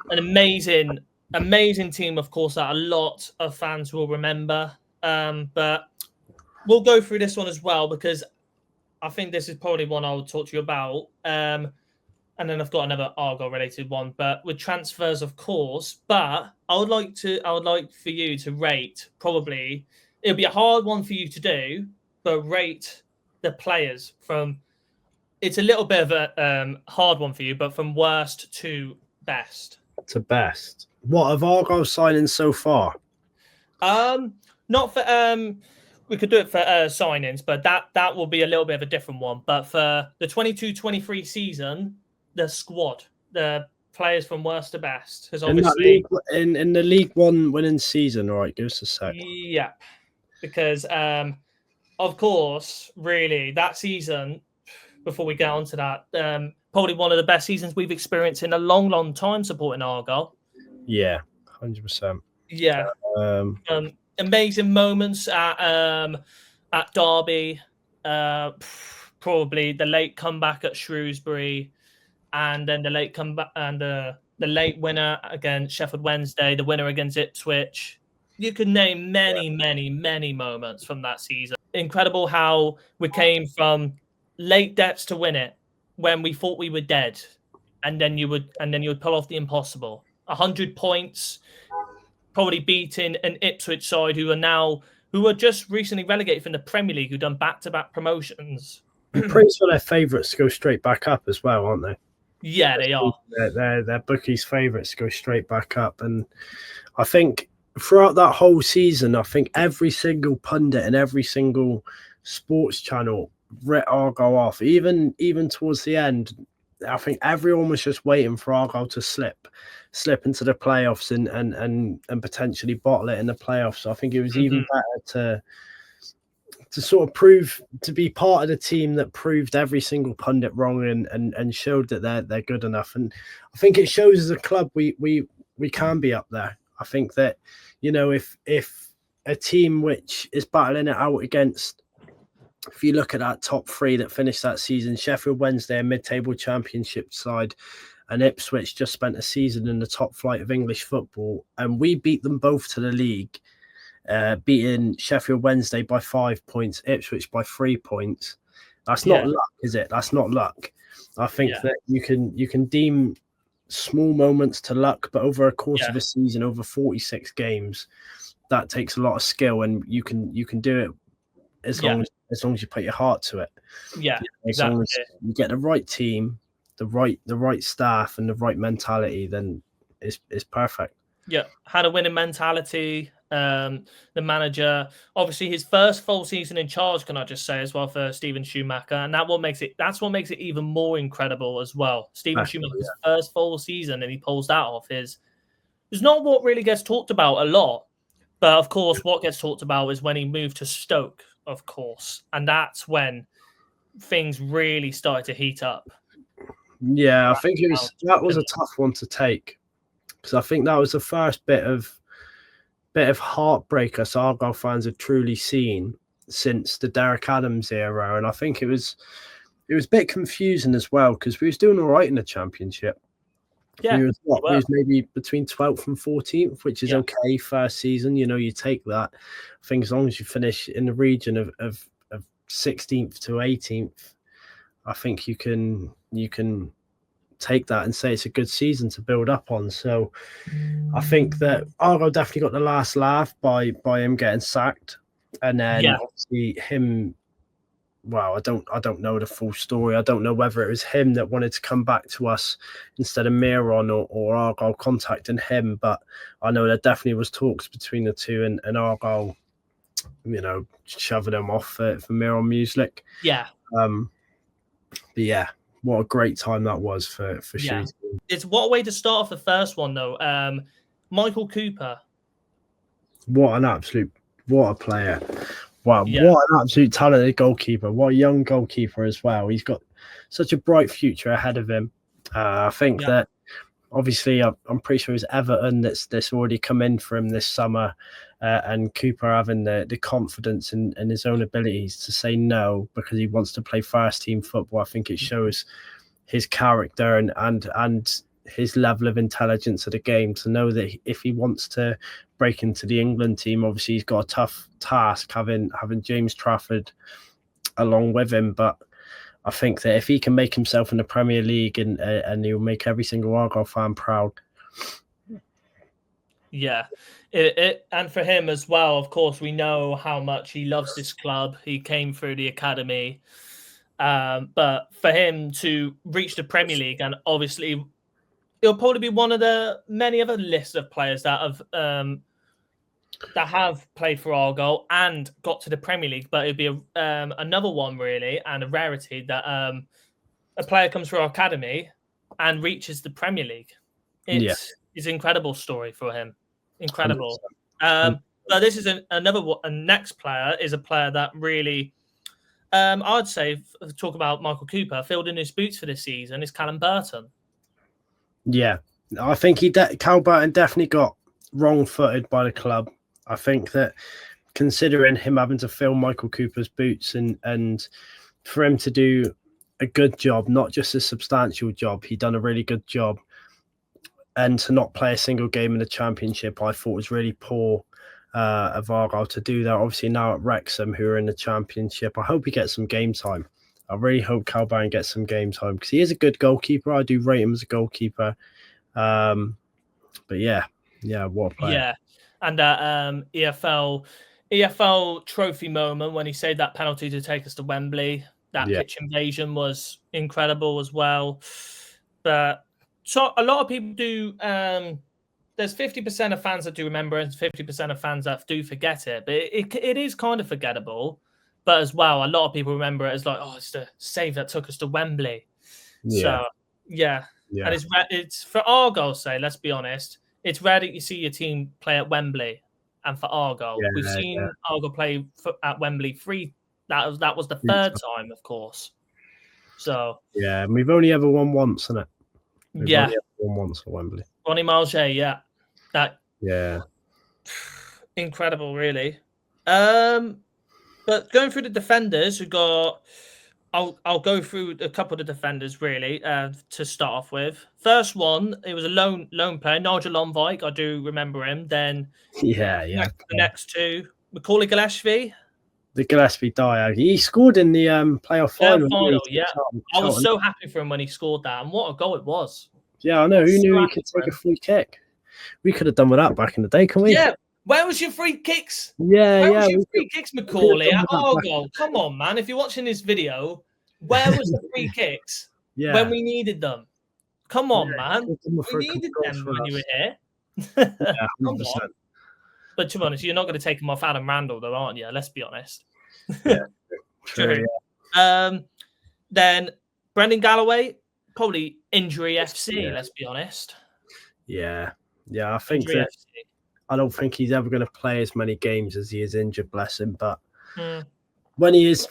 An amazing team, of course, that a lot of fans will remember. But we'll go through this one as well, because I think this is probably one I will talk to you about. And then I've got another Argyle-related one, but with transfers, of course. But I would like for you to rate, probably, it'll be a hard one for you to do, but rate the players from, it's a little bit of a hard one for you, but from worst to best. To best. What have Argyle signings so far? Not for we could do it for signings, but that will be a little bit of a different one. But for the 22-23 season, the squad, the players from worst to best, because obviously in the League One winning season. All right, give us a sec. Yeah, because of course, really that season. Before we get on to that, probably one of the best seasons we've experienced in a long time supporting Argyle. Yeah, 100%. Yeah, amazing moments at Derby. Probably the late comeback at Shrewsbury, and then the late comeback and the late winner against Sheffield Wednesday, the winner against Ipswich. You could name many moments from that season. Incredible how we came from late depths to win it when we thought we were dead, and then you would pull off the impossible. 100 points, probably beating an Ipswich side who are just recently relegated from the Premier League, who've done back-to-back promotions. I'm pretty sure they're favourites to go straight back up as well, aren't they? Yeah, they are. They're bookies' favourites to go straight back up. And I think throughout that whole season, I think every single pundit and every single sports channel writ Argyle off. Even towards the end, I think everyone was just waiting for Argyle to slip into the playoffs and potentially bottle it in the playoffs. So I think it was even better to sort of prove to be part of the team that proved every single pundit wrong and showed that they're good enough. And I think it shows as a club we can be up there. I think that, you know, if a team which is battling it out against, if you look at that top three that finished that season, Sheffield Wednesday, a mid-table championship side, and Ipswich just spent a season in the top flight of English football, and we beat them both to the league, beating Sheffield Wednesday by 5 points, Ipswich by 3 points. That's not luck, is it? That's not luck. I think that you can deem small moments to luck, but over a course of a season, over 46 games, that takes a lot of skill, and you can do it as long as you put your heart to it. Yeah, as long as you get the right team, the right staff, and the right mentality, then it's perfect. Yeah, had a winning mentality. The manager, obviously, his first full season in charge, can I just say as well, for Steven Schumacher, and that's what makes it even more incredible as well. Steven Schumacher's first full season, and he pulls that off. Is not what really gets talked about a lot, but of course, what gets talked about is when he moved to Stoke, of course, and that's when things really started to heat up. Yeah, I think that was a tough one to take, because I think that was the first bit of heartbreak us Argyle fans had truly seen since the Derek Adams era, and I think it was a bit confusing as well, because we was doing all right in the Championship. Yeah, we was maybe between 12th and 14th, which is okay first season. You know, you take that. I think as long as you finish in the region of 16th to 18th, I think you can take that and say it's a good season to build up on. So I think that Argyle definitely got the last laugh by him getting sacked, and then obviously him. Well, I don't know the full story. I don't know whether it was him that wanted to come back to us instead of Miron, or Argyle contacting him. But I know there definitely was talks between the two, and Argyle, you know, shoving him off for Miron Music. Yeah. But yeah, what a great time that was for shooting. It's what a way to start off the first one, though. Michael Cooper. What a player. Wow, what an absolute talented goalkeeper. What a young goalkeeper as well. He's got such a bright future ahead of him. I think that obviously I'm pretty sure it's Everton that's already come in for him this summer, and Cooper having the confidence in his own abilities to say no because he wants to play first team football. I think it shows his character and his level of intelligence of the game, to know that if he wants to break into the England team, obviously he's got a tough task having James Trafford along with him. But I think that if he can make himself in the Premier League, and he'll make every single Argyle fan proud. Yeah, and for him as well, of course, we know how much he loves this club. He came through the academy, but for him to reach the Premier League, and obviously he'll probably be one of the many other lists of players that have played for Argyle and got to the Premier League, but it'd be another one really, and a rarity that a player comes through our academy and reaches the Premier League. It's an incredible story for him. Incredible. But this is another one. A next player is a player that really, I'd say, talk about Michael Cooper, filled in his boots for this season, is Callum Burton. Yeah, I think Cal Burton definitely got wrong-footed by the club. I think that considering him having to fill Michael Cooper's boots and for him to do a good job, not just a substantial job, he done a really good job. And to not play a single game in the Championship, I thought was really poor of Argyle to do that. Obviously now at Wrexham, who are in the Championship, I hope he gets some game time. I really hope Cal Burton gets some game time, because he is a good goalkeeper. I do rate him as a goalkeeper. But yeah, what a player. Yeah, and that EFL trophy moment when he saved that penalty to take us to Wembley. That pitch invasion was incredible as well. But so a lot of people do. There's 50% of fans that do remember it, and 50% of fans that do forget it. But it is kind of forgettable. But as well, a lot of people remember it as like, oh, it's the save that took us to Wembley. So yeah. And it's for Argyle's sake. Let's be honest. It's rare that you see your team play at Wembley, and for Argyle, we've seen Argyle play at Wembley That was the third time, of course. So yeah, and we've only ever won once, isn't it? We've only ever won once at Wembley. Ronnie Marge, that incredible, really. But going through the defenders, we got. I'll go through a couple of the defenders really to start off with. First one, it was a lone player, Nigel Lonvike. I do remember him. Then the next two, Macaulay Gillespie. The Gillespie die. He scored in the playoff final. I was so happy for him when he scored that, and what a goal it was. Yeah, I know. Who knew he could take a free kick? We could have done with that back in the day, can we? Yeah. Where was your free kicks? Where was your free kicks, Macaulay? At Argyle. Come on, man. If you're watching this video, where was the free kicks when we needed them? Come on, man. We needed them when you were here. Yeah, 100%. But to be honest, you're not going to take them off Adam Randall, though, aren't you? Let's be honest. Yeah. True. Then Brendan Galloway, probably injury FC, let's be honest. Yeah. I think that I don't think he's ever going to play as many games as he is injured, bless him. But when he is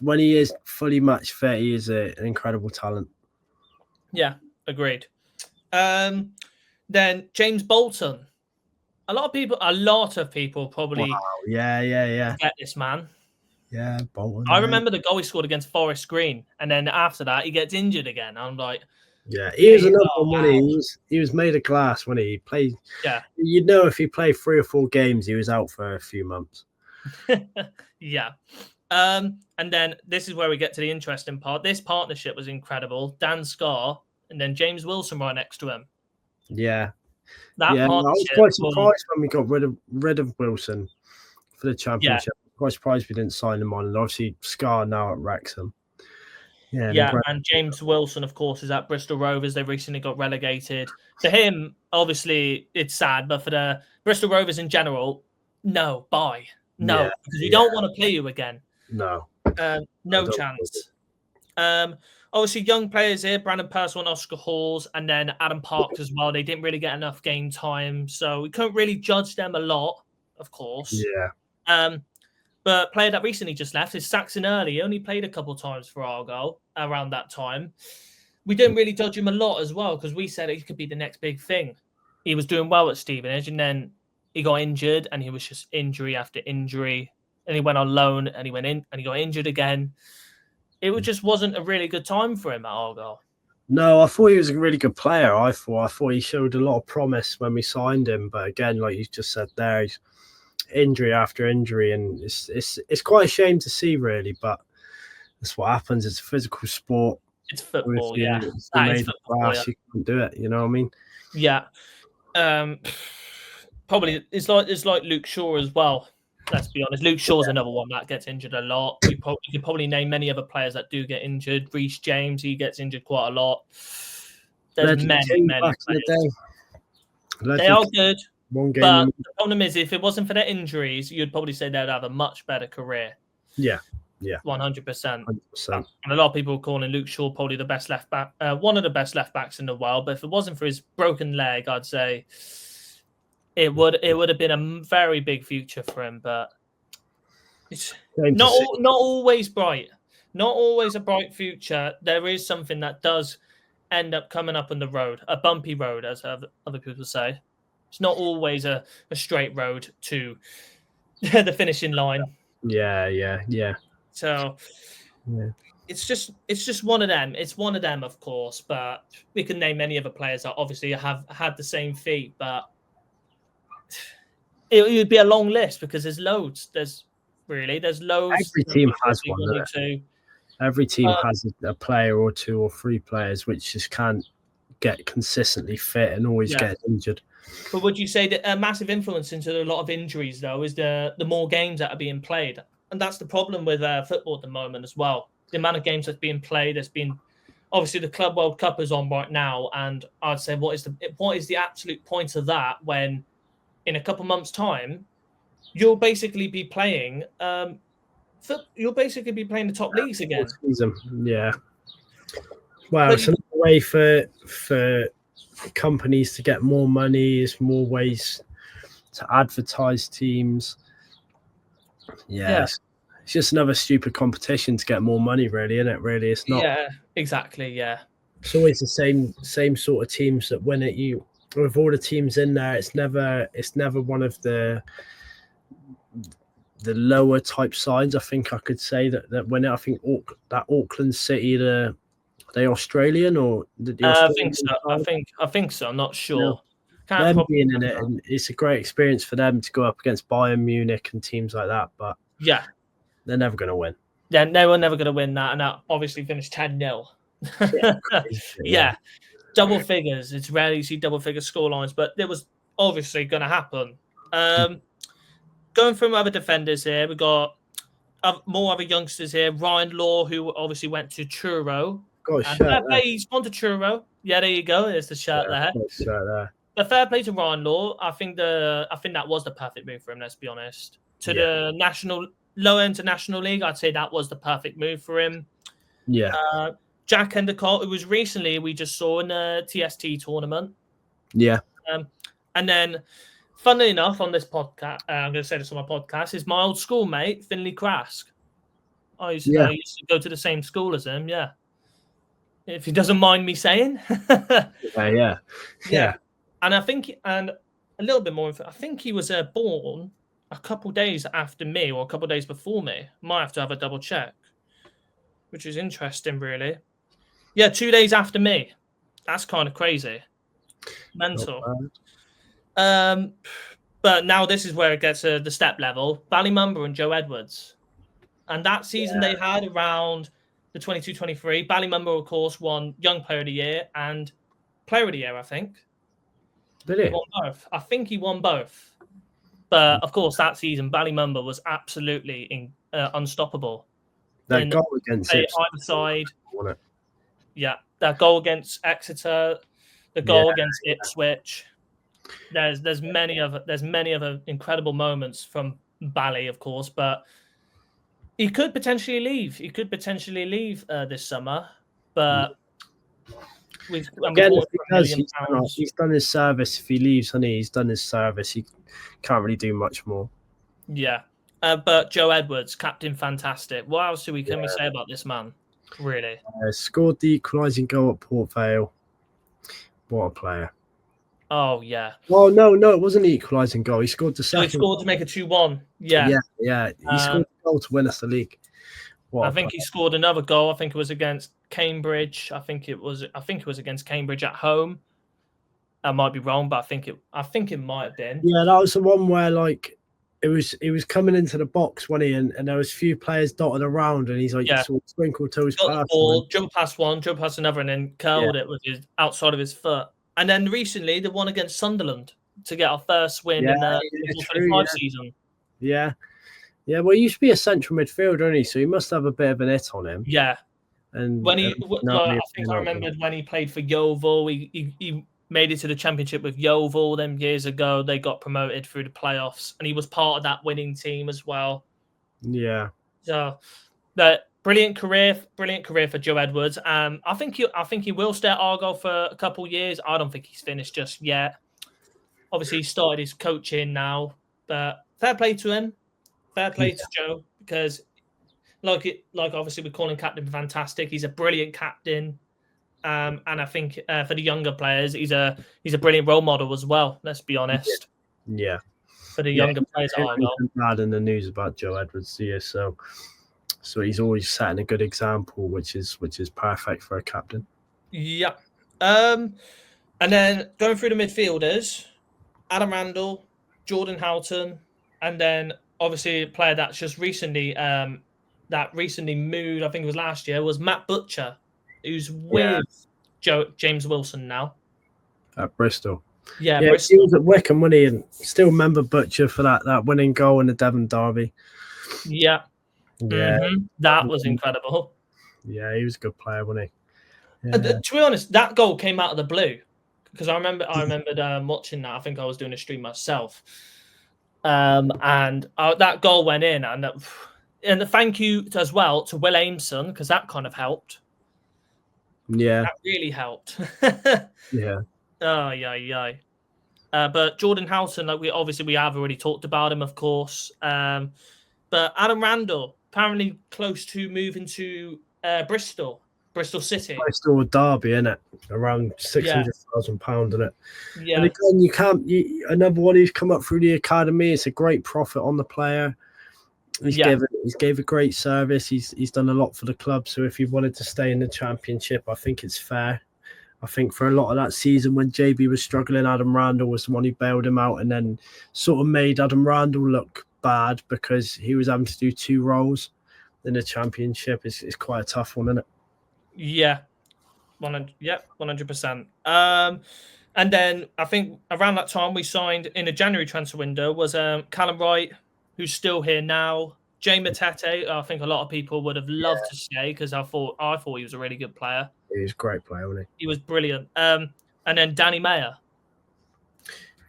fully match fit, he is an incredible talent. Yeah, agreed. Then James Bolton. A lot of people probably get this man. Yeah, Bolton. I remember the goal he scored against Forest Green, and then after that he gets injured again. I'm like, he was another one. He was made of glass when he played. Yeah, you'd know if he played 3 or 4 games, he was out for a few months. Yeah. And then this is where we get to the interesting part. This partnership was incredible. Dan Scarr and then James Wilson right next to him. Yeah. I was quite surprised when we got rid of Wilson for the championship. Yeah. Quite surprised we didn't sign him on, and obviously Scar now at Wrexham. And James Wilson, of course, is at Bristol Rovers. They recently got relegated. For him, obviously, it's sad, but for the Bristol Rovers in general, no, bye. No, because we don't want to play you again. No. No chance. Obviously, young players here, Brandon Purcell and Oscar Halls, and then Adam Parks as well. They didn't really get enough game time, so we couldn't really judge them a lot, of course. Yeah. But a player that recently just left is Saxon Early. He only played a couple of times for Argyle around that time. We didn't really judge him a lot as well because we said he could be the next big thing. He was doing well at Stevenage, and then he got injured, and he was just injury after injury. And he went on loan, and he went in, and he got injured again. It just wasn't a really good time for him at Argyle. No, I thought he was a really good player. I thought he showed a lot of promise when we signed him, but again, like you just said there, he's injury after injury, and it's quite a shame to see, really. But that's what happens. It's a physical sport. It's football, You can't do it. You know what I mean? Yeah. Probably it's like Luke Shaw as well. Let's be honest. Luke Shaw's another one that gets injured a lot. You could probably name many other players that do get injured. Reece James, he gets injured quite a lot. There's many players. They are good. One game. But the problem is, if it wasn't for their injuries, you'd probably say they'd have a much better career. Yeah. 100%. And a lot of people are calling Luke Shaw probably the best left back, one of the best left backs in the world. But if it wasn't for his broken leg, I'd say it would have been a very big future for him. But it's not always bright. Not always a bright future. There is something that does end up coming up on the road, a bumpy road, as other people say. It's not always a straight road to the finishing line. Yeah. So it's just one of them. It's one of them, of course, but we can name many other players that obviously have had the same feat, but it would be a long list because there's loads. There's loads. Every team has one. Every team has a player or 2 or 3 players which just can't get consistently fit and always get injured. But would you say that a massive influence into a lot of injuries, though, is the more games that are being played? And that's the problem with football at the moment as well. the amount of games that's being played. There's been obviously the Club World Cup is on right now, and I'd say what is the absolute point of that when in a couple months' time you'll basically be playing the top leagues again. Yeah. Well, it's another way for companies to get more money. It's more ways to advertise teams. Yeah. It's just another stupid competition to get more money, really, isn't it? Really, it's not. Yeah, exactly. Yeah, it's always the same sort of teams that win it. You with all the teams in there, it's never one of the lower type sides. I think I could say that win it. I think that Auckland City, the Australian or the I think so. I think so. I'm not sure. Yeah. Them being in it, and it's a great experience for them to go up against Bayern Munich and teams like that. But yeah, they're never going to win. Yeah, they were never going to win that, and that obviously finished 10-0. Yeah, double figures. It's rare you see double figure scorelines, but it was obviously going to happen. Going through other defenders here, we got more other youngsters here. Ryan Law, who obviously went to Truro. He's gone to Truro. Yeah, there you go. There's the shirt there. The fair play to Ryan Law. I think that was the perfect move for him. Let's be honest. To the lower international league, I'd say that was the perfect move for him. Yeah. Jack Endicott, who was recently we just saw in the TST tournament. Yeah. And then, funnily enough, on this podcast, I'm going to say this on my podcast, is my old schoolmate Finley Krask. I used to go to the same school as him. Yeah. If he doesn't mind me saying. Yeah. And I think, and a little bit more, I think he was born a couple days after me or a couple days before me. Might have to have a double check, which is interesting, really. Yeah, 2 days after me. That's kind of crazy. Mental. But now this is where it gets to the step level. Ballymumba and Joe Edwards. And that season they had around the 22-23. Ballymumba, of course, won Young Player of the Year and Player of the Year, I think. Did he? Won both. I think he won both. But, of course, that season, Ballymumba was absolutely unstoppable. That goal against either side. Yeah, that goal against Exeter, the goal against Ipswich. There's many other incredible moments from Bally, of course, but he could potentially leave. He could potentially leave this summer, but he's done his service. If he leaves, honey, he's done his service. He can't really do much more. Yeah, but Joe Edwards, captain, fantastic. What else can we say about this man? Really, scored the equalising goal at Port Vale. What a player! Oh yeah. Well, no, it wasn't the equalising goal. He scored the second. He scored to make it 2-1. Yeah. He scored the goal to win us the league. I think he scored another goal. I think it was against Cambridge. I think it was against Cambridge at home. I might be wrong, but I think it might have been. Yeah, that was the one where it was coming into the box, wasn't he? And there was a few players dotted around, and he's sort of sprinkled toes past ball, jump past one, jump past another, and then curled it with his outside of his foot. And then recently, the one against Sunderland to get our first win in the 2025 season. Yeah. Well, he used to be a central midfielder, didn't he? So he must have a bit of an it on him. Yeah. And when I remembered when he played for Yeovil, he made it to the championship with Yeovil. Them years ago, they got promoted through the playoffs, and he was part of that winning team as well. Yeah. So, brilliant career for Joe Edwards. I think he will stay at Argyle for a couple of years. I don't think he's finished just yet. Obviously, he started his coaching now, but fair play to him. Fair play to Joe, because obviously we call him Captain Fantastic. He's a brilliant captain. And I think for the younger players, he's a brilliant role model as well. Let's be honest. Yeah. For the younger players, bad in the news about Joe Edwards here, so he's always setting a good example, which is perfect for a captain. Yeah. And then going through the midfielders, Adam Randall, Jordan Houghton, and then obviously a player that's just recently moved. I think it was last year. Was Matt Butcher, who's with James Wilson now at Bristol. Yeah, Bristol. He was at Wycombe, wasn't he? And still remember Butcher for that winning goal in the Devon derby. Yeah. Mm-hmm. That was incredible. Yeah, he was a good player, wasn't he? To be honest, that goal came out of the blue because I remembered watching that. I think I was doing a stream myself, and that goal went in, and thank you as well to Will Aimson because that kind of helped. Yeah, that really helped. yeah. Oh yeah. But Jordan Houghton, like we have already talked about him, of course. But Adam Randall apparently close to moving to Bristol City. Bristol Derby, isn't it? Around £600,000, isn't it? Yeah. And again, you can't. Another one who's come up through the academy. It's a great profit on the player. He's gave a great service. He's done a lot for the club. So if he wanted to stay in the Championship, I think it's fair. I think for a lot of that season when JB was struggling, Adam Randall was the one who bailed him out and then sort of made Adam Randall look bad because he was having to do 2 roles in the Championship. It's quite a tough one, isn't it? Yeah, 100%. And then I think around that time we signed in the January transfer window was Callum Wright, who's still here now. Jay Matete, I think a lot of people would have loved to stay because I thought he was a really good player. He was a great player, wasn't he? He was brilliant. And then Danny Mayer.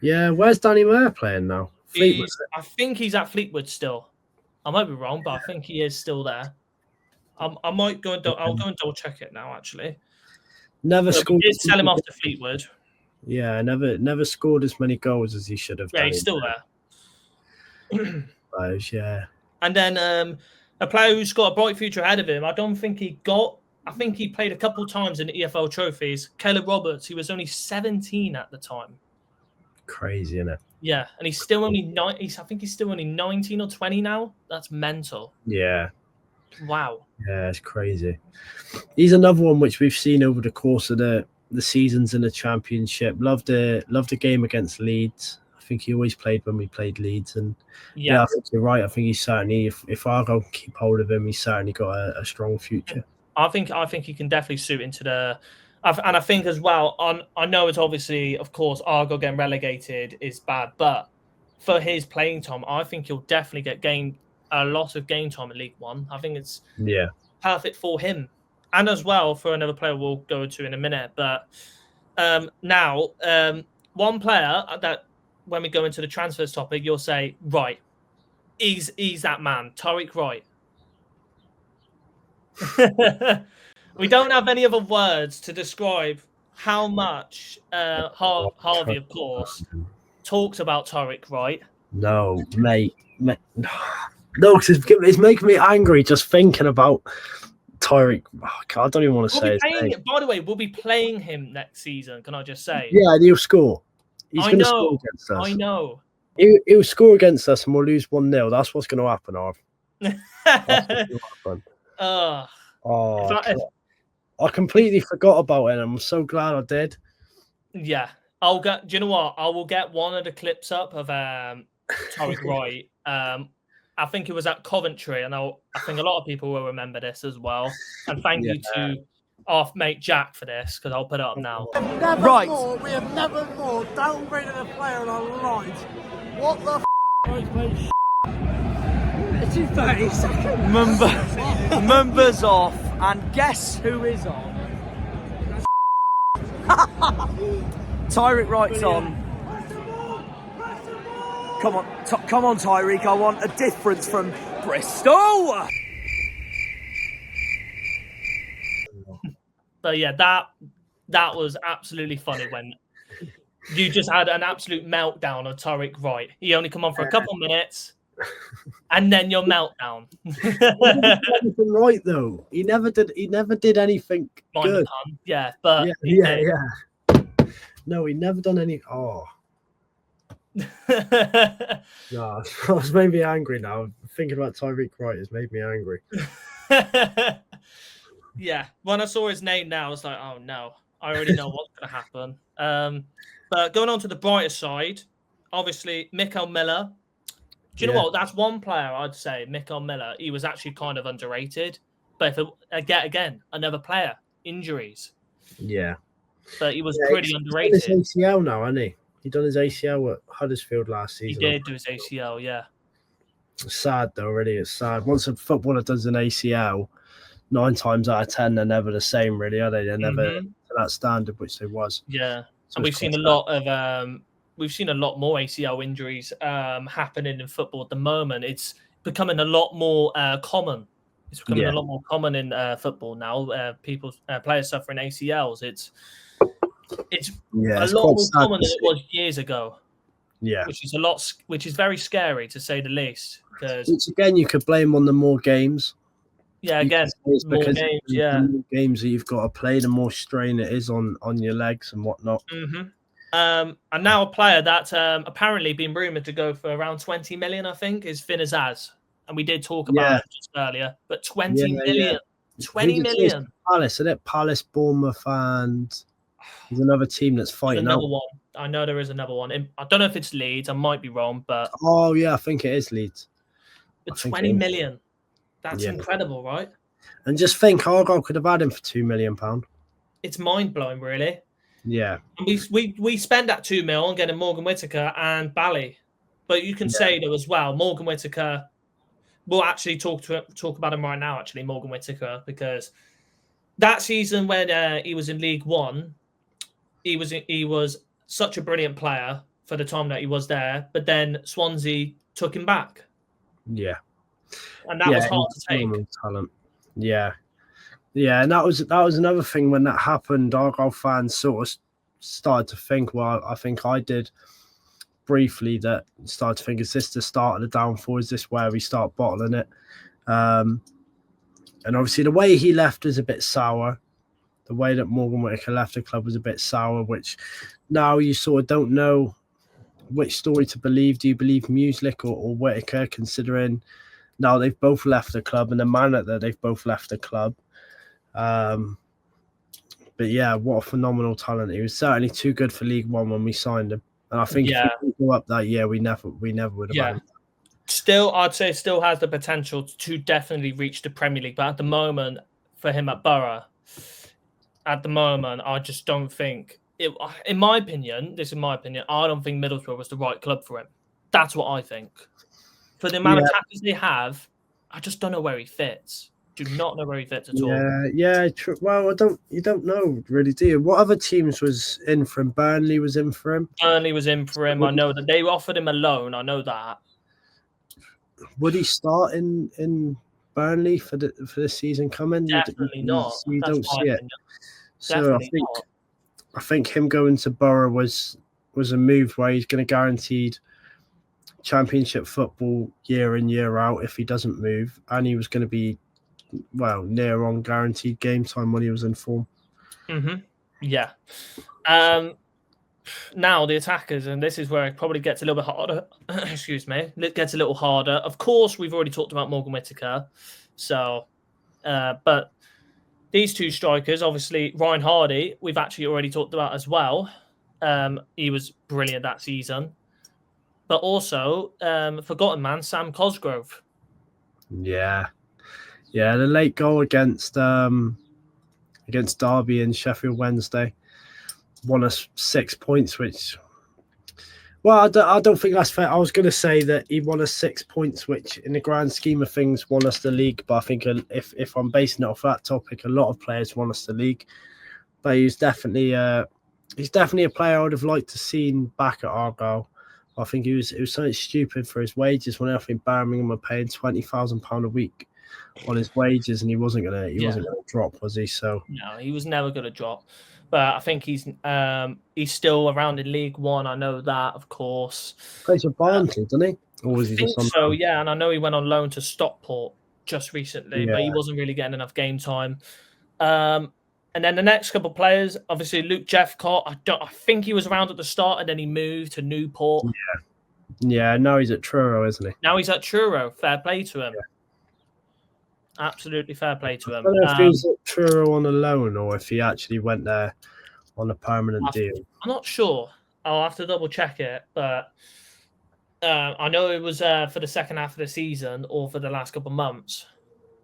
Yeah, where's Danny Mayer playing now? Fleetwood. I think he's at Fleetwood still. I might be wrong, but I think he is still there. I might go and I'll go and double check it now. Actually, scored. We did sell him off to Fleetwood. Yeah, never scored as many goals as he should have. Yeah, he's still there. Yeah. And then a player who's got a bright future ahead of him. I think he played a couple times in the EFL trophies. Caleb Roberts. He was only 17 at the time. Crazy, isn't it? Yeah, and he's still only I think he's still only 19 or 20 now. That's mental. Yeah. Wow. Yeah, it's crazy. He's another one which we've seen over the course of the seasons in the Championship. Loved the game against Leeds. I think he always played when we played Leeds, and I think you're right. I think he's certainly, if Argyle can keep hold of him, he's certainly got a strong future. I think he can definitely suit into the, and I think as well. I know it's obviously, of course, Argyle getting relegated is bad, but for his playing time, I think he'll definitely get a lot of game time in League One. I think it's perfect for him, and as well for another player we'll go to in a minute. But now, one player that when we go into the transfers topic, you'll say, right, he's that man, Tariq Wright. We don't have any other words to describe how much Harvey, of course, talks about Tariq Wright. No, mate. No, because it's making me angry just thinking about Tariq. I don't even want to say his name. By the way, we'll be playing him next season. Can I just say? Yeah, and he'll score. He's going to score against us. I know. He'll score against us and we'll lose 1-0. That's what's going to happen, Arv. That's what's going to happen. I completely forgot about it. I'm so glad I did. Yeah. Do you know what? I will get one of the clips up of Tariq Wright. I think it was at Coventry, and I think a lot of people will remember this as well. And thank you to our mate Jack for this, because I'll put it up now. We have never more downgraded a player in our lives. What the It's in 30 seconds. Mumba's off, and guess who is on? Tariq Wright's on. Come on, Tyreek. I want a difference from Bristol. But yeah, that was absolutely funny when you just had an absolute meltdown of Tariq Wright. He only come on for a couple minutes, and then your meltdown. Anything right though? He never did anything good. Yeah, but yeah. No, he never done any. Oh. No, it's made me angry now. Thinking about Tariq Wright has made me angry. Yeah, when I saw his name now, I was like, oh no, I already know what's going to happen. But going on to the brighter side, obviously, Mikael Miller. Do you know what? That's one player I'd say, Mikael Miller. He was actually kind of underrated. But if again, another player, injuries. Yeah. But he was pretty underrated. He's done his ACL now, hasn't he? He done his ACL at Huddersfield last season. He did do his ACL, yeah. It's sad though, really. It's sad. Once a footballer does an ACL, 9 times out of 10, they're never the same, really, are they? They're never Mhm. to that standard which they was. Yeah, So and it's we've seen a quite lot of we've seen a lot more ACL injuries happening in football at the moment. It's becoming a lot more common. It's becoming a lot more common in football now. Players suffering ACLs. It's a it's lot quite more sad common to than it see. was years ago, Yeah. which is very scary to say the least. Because Which again, you could blame on the more games. yeah, You again, could say it's more because games. the Yeah. more games that you've got to play, the more strain it is on your legs and whatnot. And now a player that apparently been rumored to go for around 20 million, I think, is Finn Azaz. And we did talk about it just earlier, but 20 million. 20 million. Palace, isn't it? Palace, Bournemouth, and there's another team that's There's fighting another out. one. I know there is another one. I don't know if it's Leeds. I might be wrong, but Oh yeah, I think it is Leeds. 20 million. That's incredible, right? And just think, Argyle could have had him for £2 million. It's mind blowing, really. Yeah. And we spend that 2 mil on getting Morgan Whittaker and Bally, but you can say though as well, Morgan Whittaker. We'll actually talk about him right now. Actually, Morgan Whittaker, because that season when he was in League One, he was such a brilliant player for the time that he was there. But then Swansea took him back. Yeah. And that was hard to take. Talent. Yeah. Yeah, and that was another thing when that happened. Argyle fans sort of started to think, well, I think I did briefly, that started to think, is this the start of the downfall? Is this where we start bottling it? And obviously the way he left is a bit sour. The way that Morgan Whittaker left the club was a bit sour, which now you sort of don't know which story to believe. Do you believe Mueslick or Whittaker, considering now they've both left the club and the manner that they've both left the club? But yeah, what a phenomenal talent. He was certainly too good for League One when we signed him. And I think if we didn't go up that year, we never would have had him. Still, I'd say still has the potential to definitely reach the Premier League. But at the moment, for him at Borough, at the moment, I just don't think it. In my opinion, I don't think Middlesbrough was the right club for him. That's what I think. For the amount of tackles they have, I just don't know where he fits. Do not know where he fits at all. Yeah, true. Well, you don't know really, do you? What other teams was in for him? Burnley was in for him. Burnley was in for him. I know that they offered him a loan. I know that. Would he start in Burnley for the season coming? Definitely not. You don't see it. So I think him going to Borough was a move where he's going to guaranteed Championship football year in, year out if he doesn't move, and he was going to be near on guaranteed game time when he was in form. Yeah. Now the attackers, and this is where it probably gets a little bit harder. Excuse me. It gets a little harder. Of course, we've already talked about Morgan Whittaker. So, but these two strikers, obviously Ryan Hardy, we've actually already talked about as well. He was brilliant that season. But also, forgotten man, Sam Cosgrove. Yeah, the late goal against Derby and Sheffield Wednesday won us 6 points, which, well, I don't think that's fair. I was going to say that he won us 6 points, which in the grand scheme of things won us the league. But I think if I'm basing it off that topic, a lot of players won us the league. But he's definitely a player I would have liked to seen back at Argyle. I think it was something stupid for his wages when I think Birmingham were paying £20,000 a week on his wages, and he wasn't gonna drop, was he? So no, he was never gonna drop. But I think he's still around in League One. I know that, of course. Plays for Barnsley, doesn't he? Or was he just on so? Yeah, and I know he went on loan to Stockport just recently, but he Yeah. wasn't really getting enough game time. And then the next couple of players, obviously Luke Jeffcott. I think he was around at the start, and then he moved to Newport. Yeah. Now he's at Truro, isn't he? Now he's at Truro. Fair play to him. Absolutely fair play to him. I don't know if he was at Truro on a loan or if he actually went there on a permanent deal. I'm not sure. I'll have to double check it, but I know it was for the second half of the season or for the last couple of months.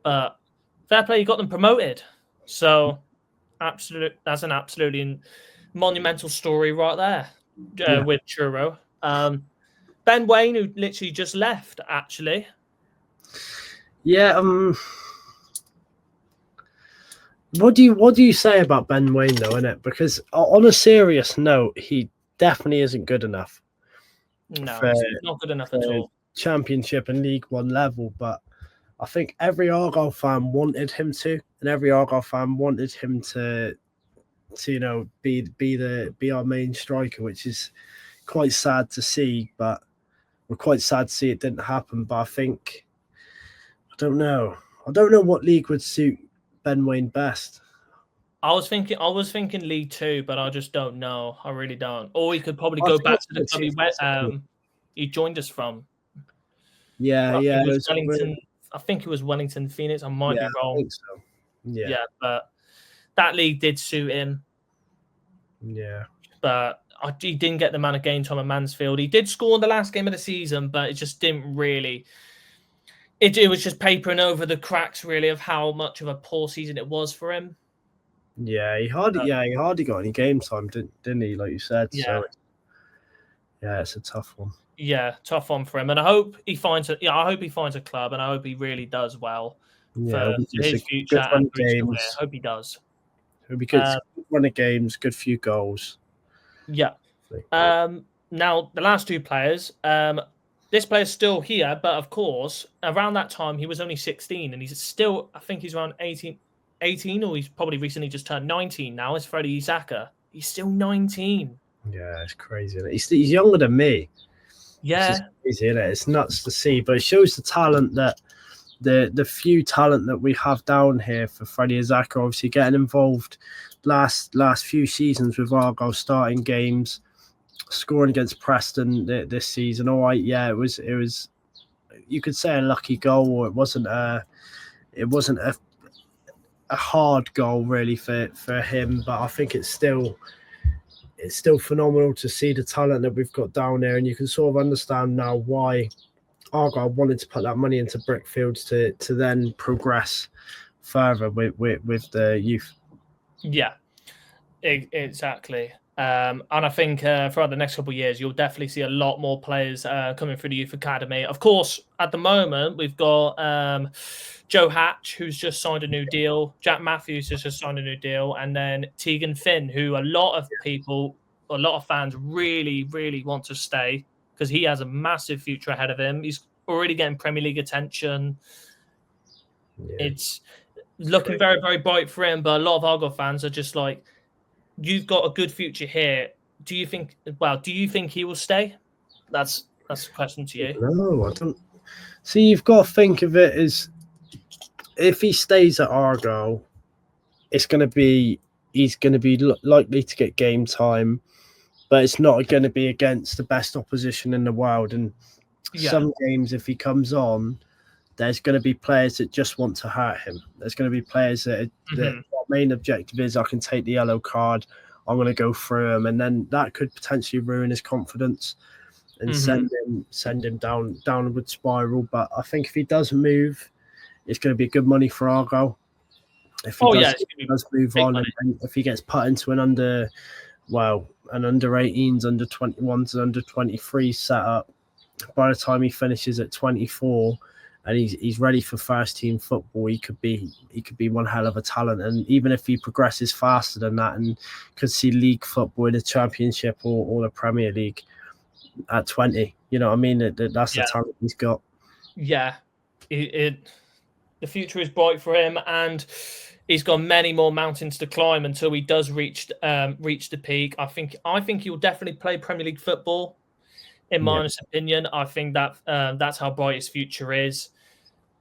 But fair play, he got them promoted. So that's an absolutely monumental story right there with Truro. Ben Wayne, who literally just left, actually. Yeah, What do you say about Ben Waine though, innit? Because on a serious note, he definitely isn't good enough. No, For, he's not good enough at all. Championship and League One level, but I think every Argyle fan wanted him to, and every Argyle fan wanted him to be our main striker, which is quite sad to see. But we're quite sad to see it didn't happen. But I don't know what league would suit Ben Waine best. I was thinking League Two, but I just don't know. I really don't. Or he could probably I go think back to the that's club possible. he joined us from. Yeah, I think yeah, it it was was Wellington. I think it was Wellington Phoenix. I might yeah, be I wrong. think so. Yeah, Yeah, but that league did suit him. yeah. But he didn't get the amount of game time at Mansfield. He did score in the last game of the season, but it just didn't really. It was just papering over the cracks, really, of how much of a poor season it was for him. Yeah, he hardly got any game time, didn't he? Like you said. Yeah. So yeah, it's a tough one. Yeah, tough one for him, and I hope he finds a club, and I hope he really does well Yeah, for his future good run and of for his career. games. I hope he does. It'll be good. Good run of games, good few goals. Yeah. Now the last two players. This player's still here, but of course, around that time he was only 16, and he's still. I think he's around 18, or he's probably recently just turned 19 now. It's Freddie Zaka. He's still 19. Yeah, it's crazy. He's younger than me. Yeah, it's crazy, isn't it? It's nuts to see, but it shows the talent that the few talent that we have down here for Freddie Zaka. Obviously, getting involved last few seasons with Argyle, starting games, scoring against Preston this season. All right, yeah, it was. You could say a lucky goal, or it wasn't a hard goal really for him. But I think it's still phenomenal to see the talent that we've got down there, and you can sort of understand now why Argyle wanted to put that money into Brickfields to then progress further with the youth. Yeah, exactly. And I think throughout the next couple of years, you'll definitely see a lot more players coming through the youth academy. Of course, at the moment, we've got Joe Hatch, who's just signed a new deal. Jack Matthews has just signed a new deal. And then Tegan Finn, who a lot of fans really, really want to stay because he has a massive future ahead of him. He's already getting Premier League attention. Yeah. It's looking very, very bright for him. But a lot of Argyle fans are just like, you've got a good future here. Do you think he will stay? That's a question to you. No, I don't. See, you've got to think of it as if he stays at Argyle, he's going to be likely to get game time, but it's not going to be against the best opposition in the world. And some games, if he comes on, there's going to be players that just want to hurt him. There's going to be players that main objective is I can take the yellow card, I'm going to go through him, and then that could potentially ruin his confidence and send him downward spiral. But I think if he does move, it's going to be good money for Argyle. If he does move on, and if he gets put into an under 18s, under 21s, under 23 setup, by the time he finishes at 24. And he's ready for first team football. He could be one hell of a talent. And even if he progresses faster than that and could see league football in the Championship or the Premier League at 20, you know what I mean? That's the talent he's got. Yeah, the future is bright for him, and he's got many more mountains to climb until he does reach the peak. I think he will definitely play Premier League football. In my honest opinion, I think that that's how bright his future is.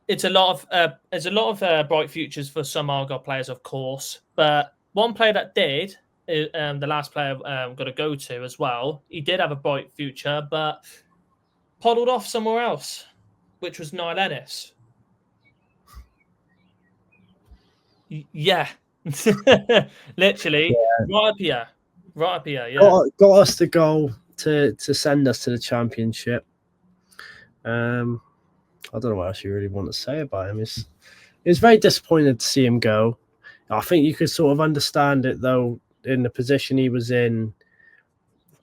There's a lot of bright futures for some Argyle players, of course, but one player that did, the last player I've got to go to as well, he did have a bright future, but poddled off somewhere else, which was Niall Ennis. Yeah, literally, right up here. Yeah, got us the goal to send us to the Championship. I don't know what else you really want to say about him. It was very disappointed to see him go. I think you could sort of understand it though, in the position he was in,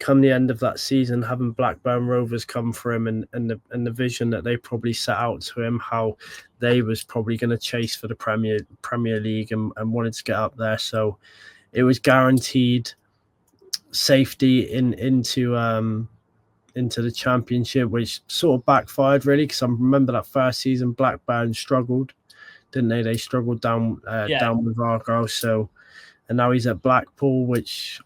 come the end of that season, having Blackburn Rovers come for him and the vision that they probably set out to him, how they was probably going to chase for the Premier League and wanted to get up there. So it was guaranteed safety into the Championship, which sort of backfired really, because I remember that first season Blackburn struggled, didn't they? They struggled down with Argyle. So, and now he's at Blackpool, which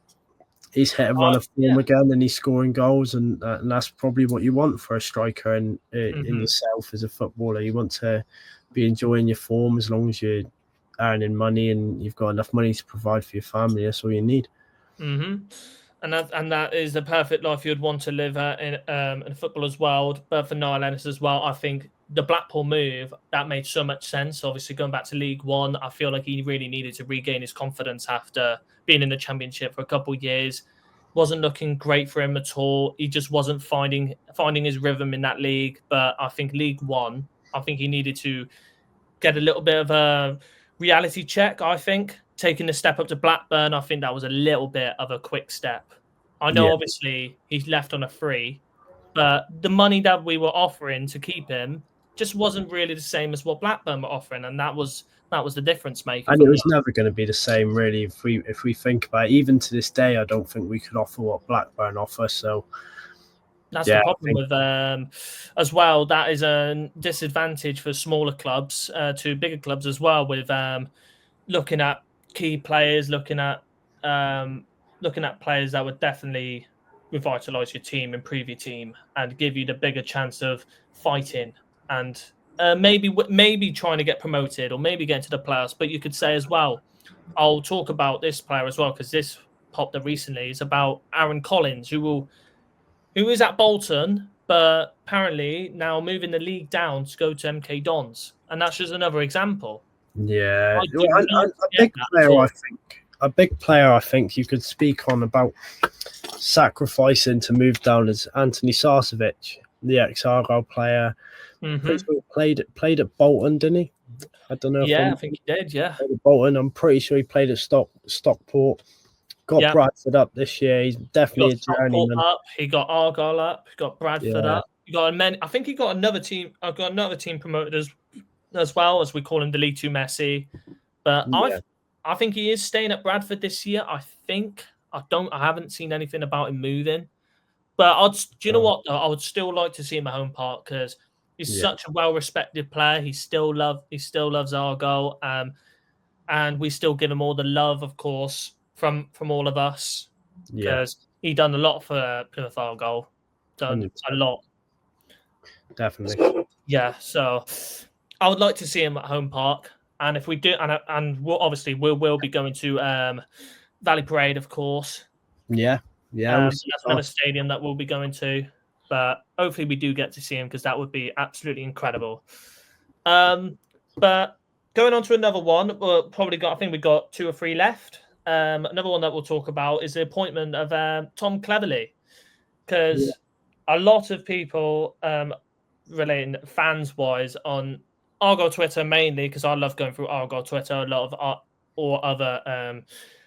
he's hit a run of form again, and he's scoring goals, and that's probably what you want for a striker in yourself as a footballer. You want to be enjoying your form as long as you're earning money and you've got enough money to provide for your family. That's all you need. Mm-hmm. And that is the perfect life you'd want to live in footballer's world. But for Niall Ennis as well, I think the Blackpool move, that made so much sense. Obviously, going back to League One, I feel like he really needed to regain his confidence after being in the Championship for a couple of years. Wasn't looking great for him at all. He just wasn't finding his rhythm in that league. But I think League One, I think he needed to get a little bit of a reality check, I think. Taking the step up to Blackburn, I think that was a little bit of a quick step. I know, obviously, he's left on a free, but the money that we were offering to keep him just wasn't really the same as what Blackburn were offering, and that was the difference maker. And it was never going to be the same, really. If we think about it, even to this day, I don't think we could offer what Blackburn offer. So that's the problem with as well. That is a disadvantage for smaller clubs to bigger clubs as well. With looking at key players, looking at players that would definitely revitalise your team, improve your team, and give you the bigger chance of fighting and maybe trying to get promoted or maybe get into the playoffs. But you could say as well, I'll talk about this player as well because this popped up recently. It's about Aaron Collins, who is at Bolton, but apparently now moving the league down to go to MK Dons, and that's just another example. Yeah, a big player I think you could speak on about sacrificing to move down is Anthony Sarcevic, the ex-Argyle player. Pretty sure he played at Bolton, didn't he? I don't know. Yeah, I think he did. Yeah, at Bolton. I'm pretty sure he played at Stockport. Got Bradford up this year. He's definitely a journeyman. He got Argyle up. He got Bradford up. He got I think he got another team. I got another team promoted as well, as we call him, the League Two Messi. But I think he is staying at Bradford this year. I haven't seen anything about him moving. But do you know what? I would still like to see him at home park because he's such a well-respected player. He still loves Argyle, and we still give him all the love, of course, from all of us because he done a lot for Plymouth Argyle. Done a lot. Definitely. Yeah. So I would like to see him at home park. And if we do, and we'll be going to Valley Parade, of course. Yeah. That's another stadium that we'll be going to. But hopefully we do get to see him because that would be absolutely incredible. But going on to another one, I think we've got 2 or 3 left. Another one that we'll talk about is the appointment of Tom Cleverley, because a lot of people relating fans-wise on Argyle Twitter mainly, because I love going through Argyle Twitter, a lot of or other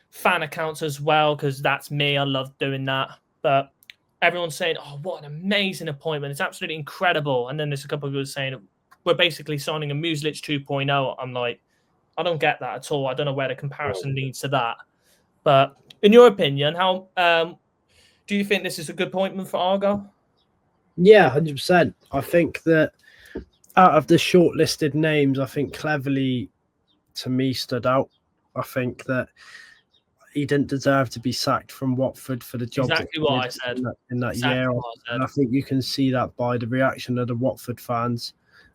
fan accounts as well, because that's me. I love doing that. But everyone's saying, "Oh, what an amazing appointment! It's absolutely incredible." And then there's a couple of people saying, "We're basically signing a Muslich 2.0." I'm like, I don't get that at all. I don't know where the comparison leads to that. But in your opinion, how do you think this is a good appointment for Argyle? Yeah, 100%. I think that out of the shortlisted names, I think Cleverley, to me, stood out. I think that he didn't deserve to be sacked from Watford for the job. Exactly what I said in that year. And I think you can see that by the reaction of the Watford fans.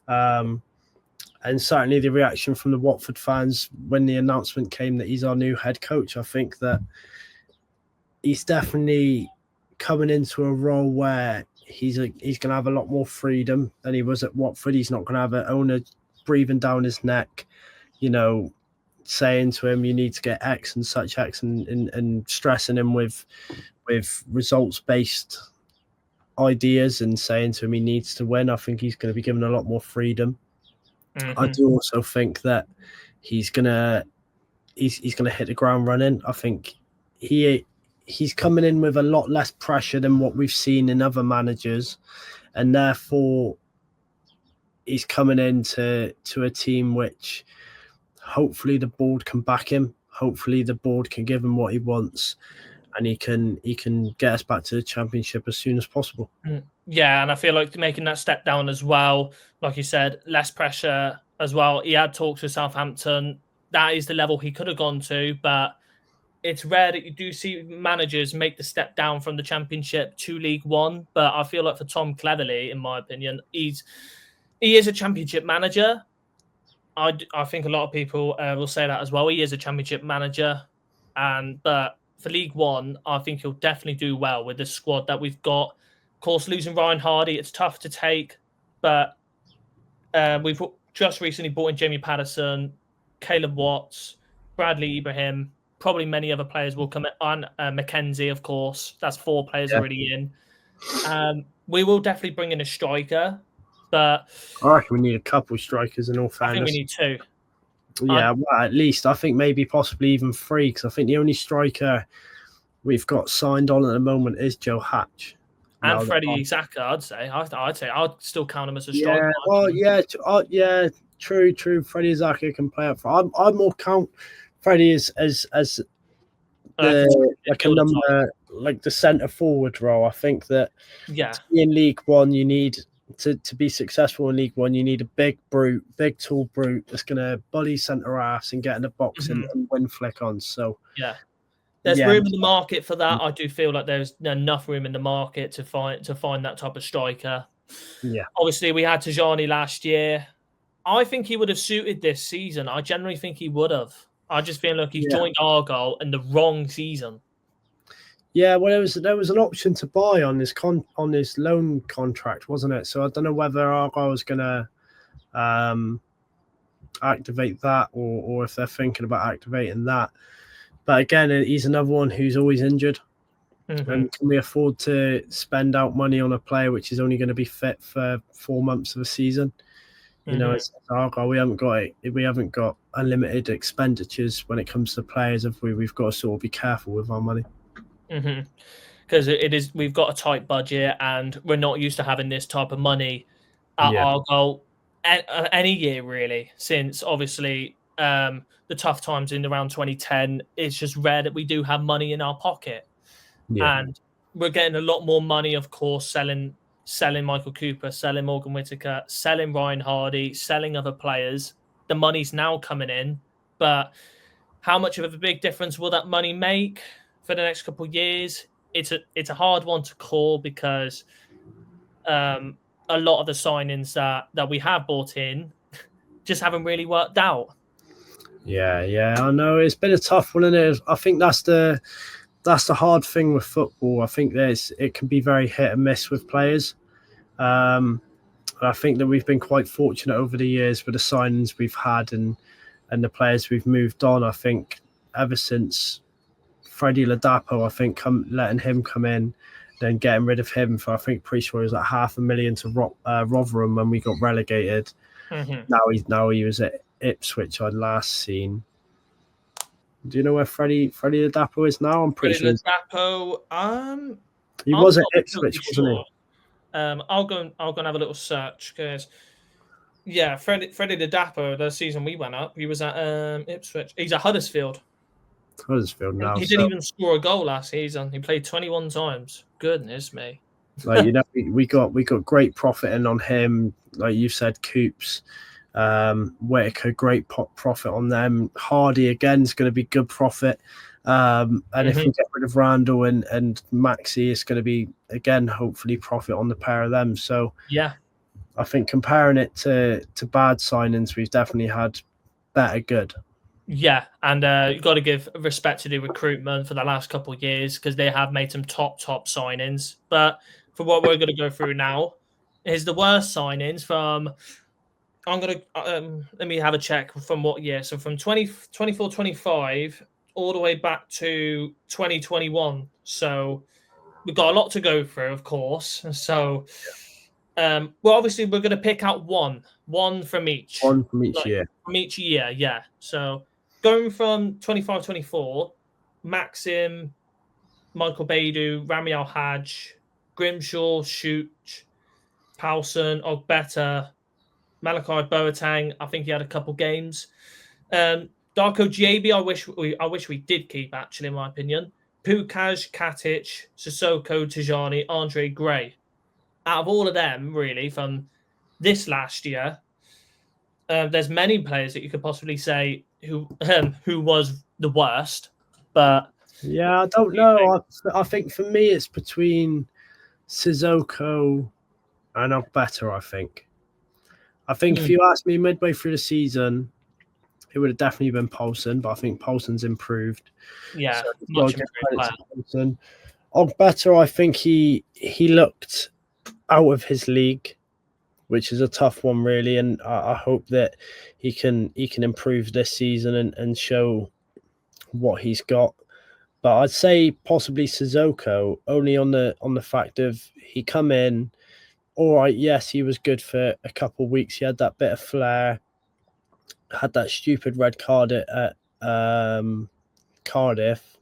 And certainly the reaction from the Watford fans when the announcement came that he's our new head coach. I think that he's definitely coming into a role where he's going to have a lot more freedom than he was at Watford. He's not going to have an owner breathing down his neck, saying to him, you need to get X and such X and stressing him with results-based ideas and saying to him he needs to win. I think he's going to be given a lot more freedom. I do also think that he's gonna hit the ground running. I think he he's coming in with a lot less pressure than what we've seen in other managers, and therefore he's coming into a team which hopefully the board can back him. Hopefully the board can give him what he wants, and he can get us back to the Championship as soon as possible. Yeah, and I feel like making that step down as well, like you said, less pressure as well. He had talks with Southampton. That is the level he could have gone to, but it's rare that you do see managers make the step down from the Championship to League One. But I feel like for Tom Cleverley, in my opinion, he is a Championship manager. I think a lot of people will say that as well. He is a Championship manager, but for League One, I think he'll definitely do well with the squad that we've got. Of course, losing Ryan Hardy, it's tough to take, but we've just recently brought in Jamie Patterson, Caleb Watts, Bradley Ibrahim. Probably many other players will come on. Mackenzie, of course. That's 4 players already in. We will definitely bring in a striker, but I reckon we need a couple strikers in all fairness. I think we need 2. Yeah, well, at least. I think maybe possibly even 3, because I think the only striker we've got signed on at the moment is Joe Hatch. And Freddie Xhaka, I'd say. I'd still count him as a striker. Yeah, well, yeah, true. Freddie Xhaka can play up front. I more count Freddie as the like a number, like the centre forward role. I think that to be in League One, you need to be successful in League One. You need a big tall brute that's going to bully centre halves and get in the box and win flick on. So there's room in the market for that. I do feel like there's enough room in the market to find that type of striker. Yeah, obviously we had Tajani last year. I think he would have suited this season. I generally think he would have. I just feel like he's joined Argyle in the wrong season. Yeah, well, there was an option to buy on his loan contract, wasn't it? So I don't know whether Argyle was going to activate that or if they're thinking about activating that. But again, he's another one who's always injured. And can we afford to spend out money on a player which is only going to be fit for 4 months of a season? You know, it's Argyle. We haven't got unlimited expenditures when it comes to players. We've got to sort of be careful with our money. Because we've got a tight budget and we're not used to having this type of money at Argyle any year really. Since obviously the tough times in around 2010, it's just rare that we do have money in our pocket. And we're getting a lot more money, of course, selling Michael Cooper, selling Morgan Whittaker, selling Ryan Hardy, selling other players. The money's now coming in, but how much of a big difference will that money make for the next couple of years? It's a hard one to call because a lot of the signings that we have bought in just haven't really worked out. Yeah, I know it's been a tough one, isn't it? I think that's the hard thing with football. I think it can be very hit and miss with players. I think that we've been quite fortunate over the years with the signings we've had and the players we've moved on. I think ever since Freddie Ladapo, I think letting him come in, then getting rid of him for, I think pretty sure it was like $500,000 to Rotherham when we got relegated. Now he was at Ipswich I'd last seen. Do you know where Freddie Ladapo is now? I'm pretty sure. Ladapo, he was at Ipswich, wasn't he? I'll go and have a little search because Freddie Ladapo, the season we went up, he was at Ipswich. He's at Huddersfield. Now. He didn't even score a goal last season. He played 21 times. Goodness me. Like, we got great profit in on him. Like you said, Coops, Whittaker, great profit on them. Hardy again is going to be good profit. And if we get rid of Randall and Maxi, it's going to be again hopefully profit on the pair of them. So I think comparing it to bad signings, we've definitely had better good. Yeah, and you've got to give respect to the recruitment for the last couple of years because they have made some top signings. But for what we're going to go through now is the worst signings from. I'm going to let me have a check from what year. So from 24-25 all the way back to 2021. So we've got a lot to go through, of course. So, obviously we're going to pick out one from each. One from each year. From each year, yeah. So going from 25-24, Maxim Michael Baidoo, Rami Al-Hajj, Grimshaw, Shooch, Powson, Ogbeta, Malachi Boateng. I think he had a couple games. Darko Gyabi, I wish we did keep, actually, in my opinion. Pukaj, Katic, Sissoko, Tajani, Andre Gray. Out of all of them, really, from this last year, there's many players that you could possibly say who was the worst. But yeah, I don't know. I think for me, it's between Sissoko and Ogbeta, I think. If you asked me midway through the season, it would have definitely been Poulsen, but I think Poulsen's improved. Yeah, so much improved. Ogbeta, I think he looked out of his league, which is a tough one, really. And I hope that he can improve this season and show what he's got. But I'd say possibly Sissoko, only on the fact of he come in. All right, yes, he was good for a couple of weeks. He had that bit of flair, had that stupid red card at Cardiff,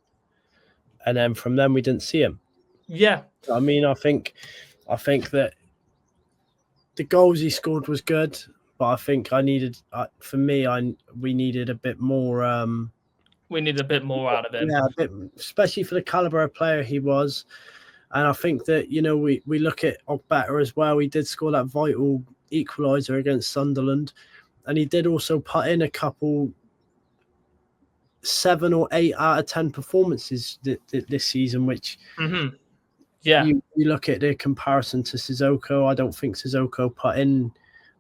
and then from then we didn't see him. Yeah, I mean, I think that the goals he scored was good, but I think we needed a bit more. We need a bit more out of him. Yeah, especially for the caliber of player he was. And I think that, we look at Ogbeta as well. He did score that vital equaliser against Sunderland. And he did also put in a couple 7 or 8 out of 10 performances this season, which you look at the comparison to Sissoko. I don't think Sissoko put in,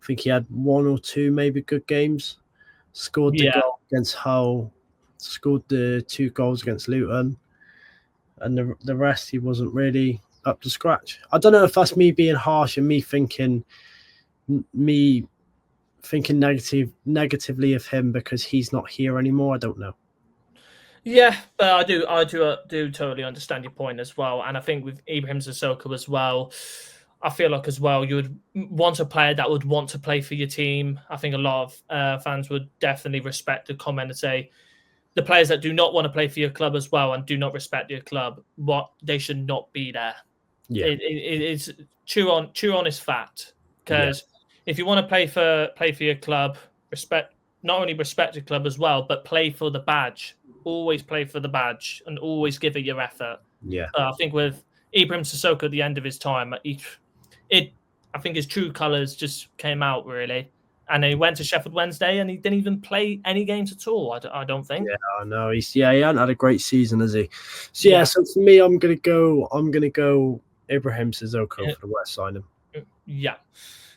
I think he had 1 or 2 maybe good games. Scored the goal against Hull, scored the 2 goals against Luton. And the rest, he wasn't really up to scratch. I don't know if that's me being harsh and me thinking negatively of him because he's not here anymore. I don't know. Yeah, but I do totally understand your point as well. And I think with Ibrahim Sissoko as well, I feel like as well you would want a player that would want to play for your team. I think a lot of fans would definitely respect the comment and say, the players that do not want to play for your club as well and do not respect your club, they should not be there. Yeah, it's true honest fact. Because if you want to play for your club, not only respect your club as well, but play for the badge. Always play for the badge and always give it your effort. Yeah, I think with Ibrahim Sissoko at the end of his time, I think his true colours just came out really. And he went to Sheffield Wednesday and he didn't even play any games at all, I don't think. Yeah, I know. He hasn't had a great season, has he? So, so for me, I'm gonna go Ibrahim Sissoko for the West signing. Yeah,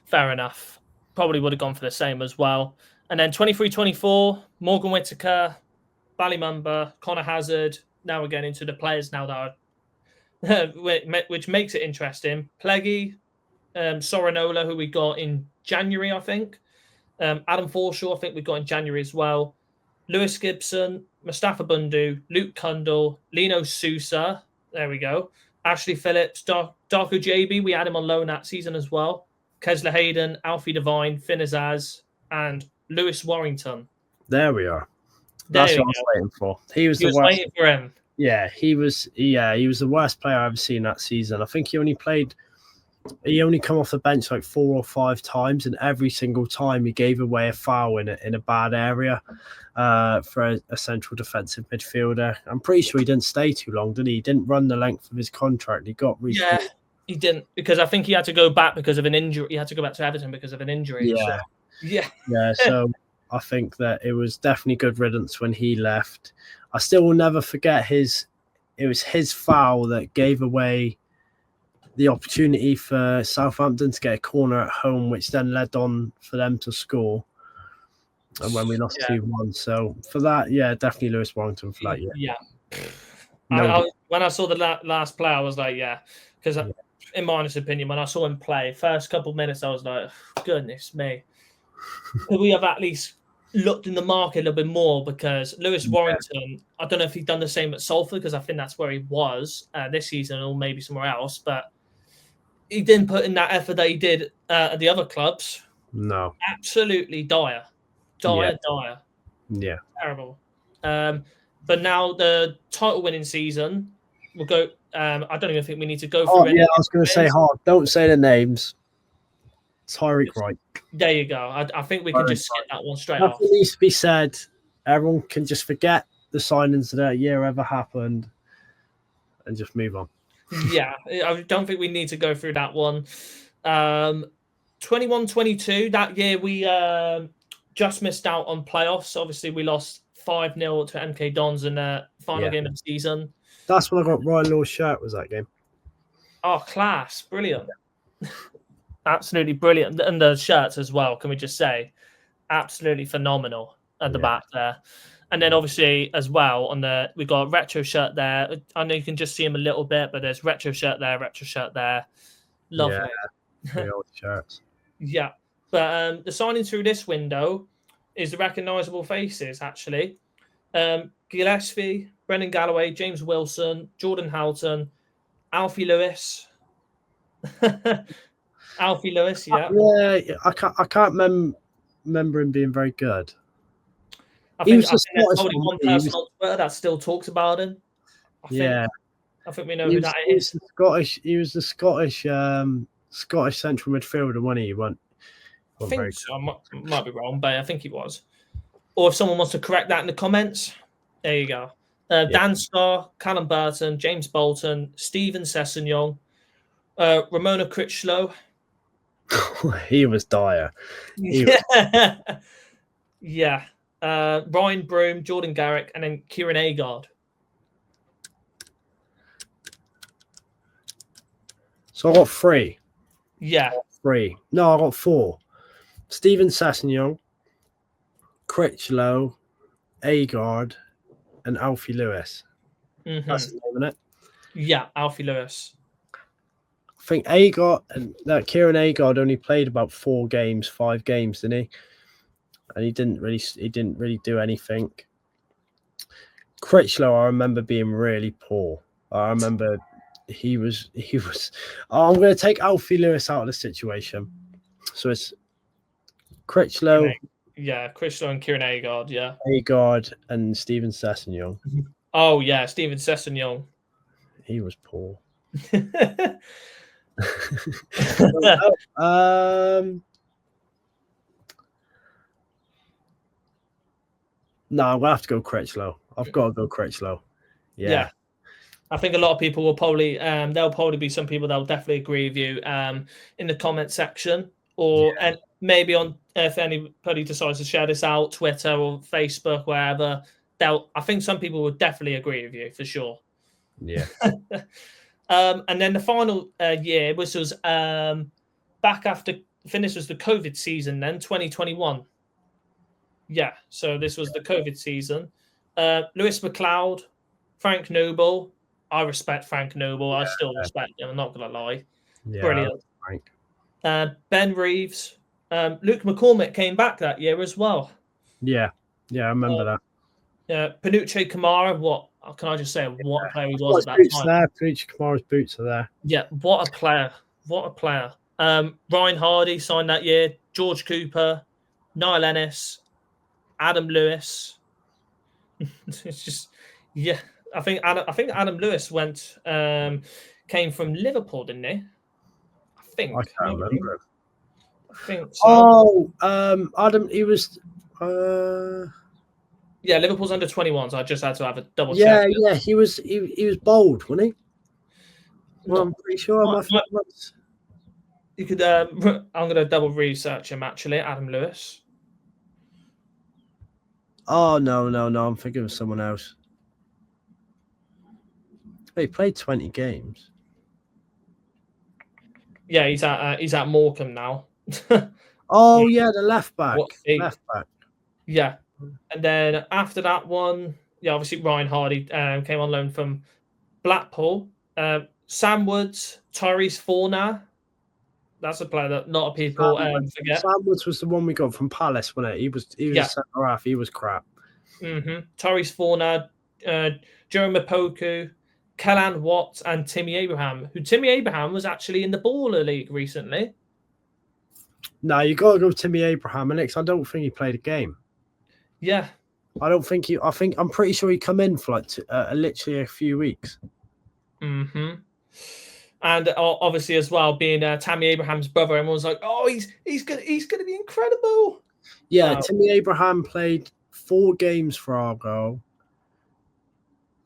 fair enough. Probably would have gone for the same as well. And then 23-24, Morgan Whittaker, Ballymumba, Connor Hazard. Now we're getting into the players now that are, which makes it interesting. Pleggy, Sorinola, who we got in January, I think. Adam Forshaw, I think we got in January as well. Lewis Gibson, Mustafa Bundu, Luke Cundle, Lino Sousa. There we go. Ashley Phillips, Darko JB. We had him on loan that season as well. Kesler Hayden, Alfie Devine, Finn Azaz, and Lewis Warrington. There we are. That's what I was waiting for. He was waiting for him. Yeah, he was the worst player I've ever seen that season. I think he only come off the bench like 4 or 5 times, and every single time he gave away a foul in a bad area for a central defensive midfielder. I'm pretty sure he didn't stay too long, did he? He didn't run the length of his contract. He got Yeah, he didn't, because I think he had to go back because of an injury. He had to go back to Everton because of an injury. Yeah. So, yeah. So I think that it was definitely good riddance when he left. I still will never forget it was his foul that gave away the opportunity for Southampton to get a corner at home, which then led on for them to score. And when we lost 2-1. So for that, definitely Lewis Warrington for that. Yeah. When I saw the last play, I was like, because in my honest opinion, when I saw him play, first couple of minutes, I was like, goodness me. Could we have at least looked in the market a little bit more? Because Lewis Warrington, I don't know if he's done the same at Salford, because I think that's where he was this season, or maybe somewhere else, but he didn't put in that effort that he did at the other clubs. No. Absolutely dire. Yeah. Terrible. But now the title-winning season, we'll go. I don't even think we need to go through. Oh any yeah, I was going to say hard. Don't say the names. Tyreek Wright. There you go. I think we can just skip that one straight off. Nothing needs to be said. Everyone can just forget the signings of that year ever happened and just move on. Yeah, I don't think we need to go through that one. 21-22, that year we just missed out on playoffs. Obviously, we lost 5-0 to MK Dons in the final game of the season. That's when I got Ryan Law's shirt, was that game. Oh, class. Brilliant. Absolutely brilliant. And the shirts as well, can we just say? Absolutely phenomenal at the back there. And then obviously as well we got a retro shirt there. I know you can just see him a little bit, but there's retro shirt there. Lovely. Yeah, the old shirts. Yeah. But the signing through this window is the recognisable faces, actually. Gillespie, Brendan Galloway, James Wilson, Jordan Houghton, Alfie Lewis. Alfie Lewis, yeah. Yeah, I can't remember him being very good. I think there's only one person on Twitter that still talks about him. I think we know who that is. He was the Scottish central midfielder, wasn't he? I think so. I might be wrong, but I think he was. Or if someone wants to correct that in the comments, there you go. Dan Starr, Callum Burton, James Bolton, Stephen Sessegnon, Ramona Critchlow. He was dire. Yeah. Ryan Broom, Jordan Garrick, and then Kieran Agard. So I got 3. Yeah. 3. No, I got 4. Stephen Sessegnon, Critchlow, Agard, and Alfie Lewis. Mm-hmm. That's his name, isn't it? Yeah, Alfie Lewis. I think Agard and Kieran Agard only played about 5 games, didn't he? And he didn't really do anything. Critchlow, I remember being really poor. I remember he was. I'm going to take Alfie Lewis out of the situation. So it's Critchlow. Yeah, Critchlow and Kieran Agard. Yeah, Agard and Stephen Sessegnon. Oh yeah, Stephen Sessegnon. He was poor. No, I'm gonna have to go Critchlow. I've got to go Critchlow. Yeah. I think a lot of people will probably there'll probably be some people that will definitely agree with you in the comment section, or and maybe on if anybody decides to share this out, Twitter or Facebook, wherever. I think some people will definitely agree with you for sure. Yeah. And then the final year, which was back after finish was the COVID season, then 2021. Yeah, so this was the COVID season. Lewis McLeod, Frank Noble. I respect Frank Noble. I still respect him. I'm not going to lie. Yeah, brilliant. Frank. Ben Reeves. Luke McCormick came back that year as well. Yeah, I remember that. Yeah, Panucci Kamara. What can I just say? What a player he was at that time. Panucci Kamara's boots are there. Yeah, what a player. What a player. Ryan Hardy signed that year. George Cooper, Niall Ennis, Adam Lewis. It's just, yeah. I think Adam Lewis came from Liverpool, didn't he? I can't remember. I think so. Oh, Adam, he was. Yeah, Liverpool's under 21s. I just had to have a double check. Yeah, he was bold, wasn't he? Well, I'm pretty sure. You could. I'm going to double research him actually. Adam Lewis. Oh no! I'm thinking of someone else. He played 20 games. Yeah, he's at Morecambe now. Oh yeah, the left back. Yeah, and then after that one, obviously Ryan Hardy came on loan from Blackpool. Sam Woods, Tyrese Fornah. That's a player that a lot of people forget. Sam Woods was the one we got from Palace, wasn't it? He was a centre half. He was crap. Mm-hmm. Tyrese Fornah, Joe Mapoku, Kellan Watts, and Timmy Abraham. Timmy Abraham was actually in the Baller League recently. No, you got to go Timmy Abraham, Alex. I don't think he played a game. Yeah, I'm pretty sure he come in for like literally a few weeks. Mm-hmm. And obviously as well, being Tammy Abraham's brother, everyone's like, "Oh, he's gonna be incredible." Yeah, Timmy Abraham played 4 games for Argyle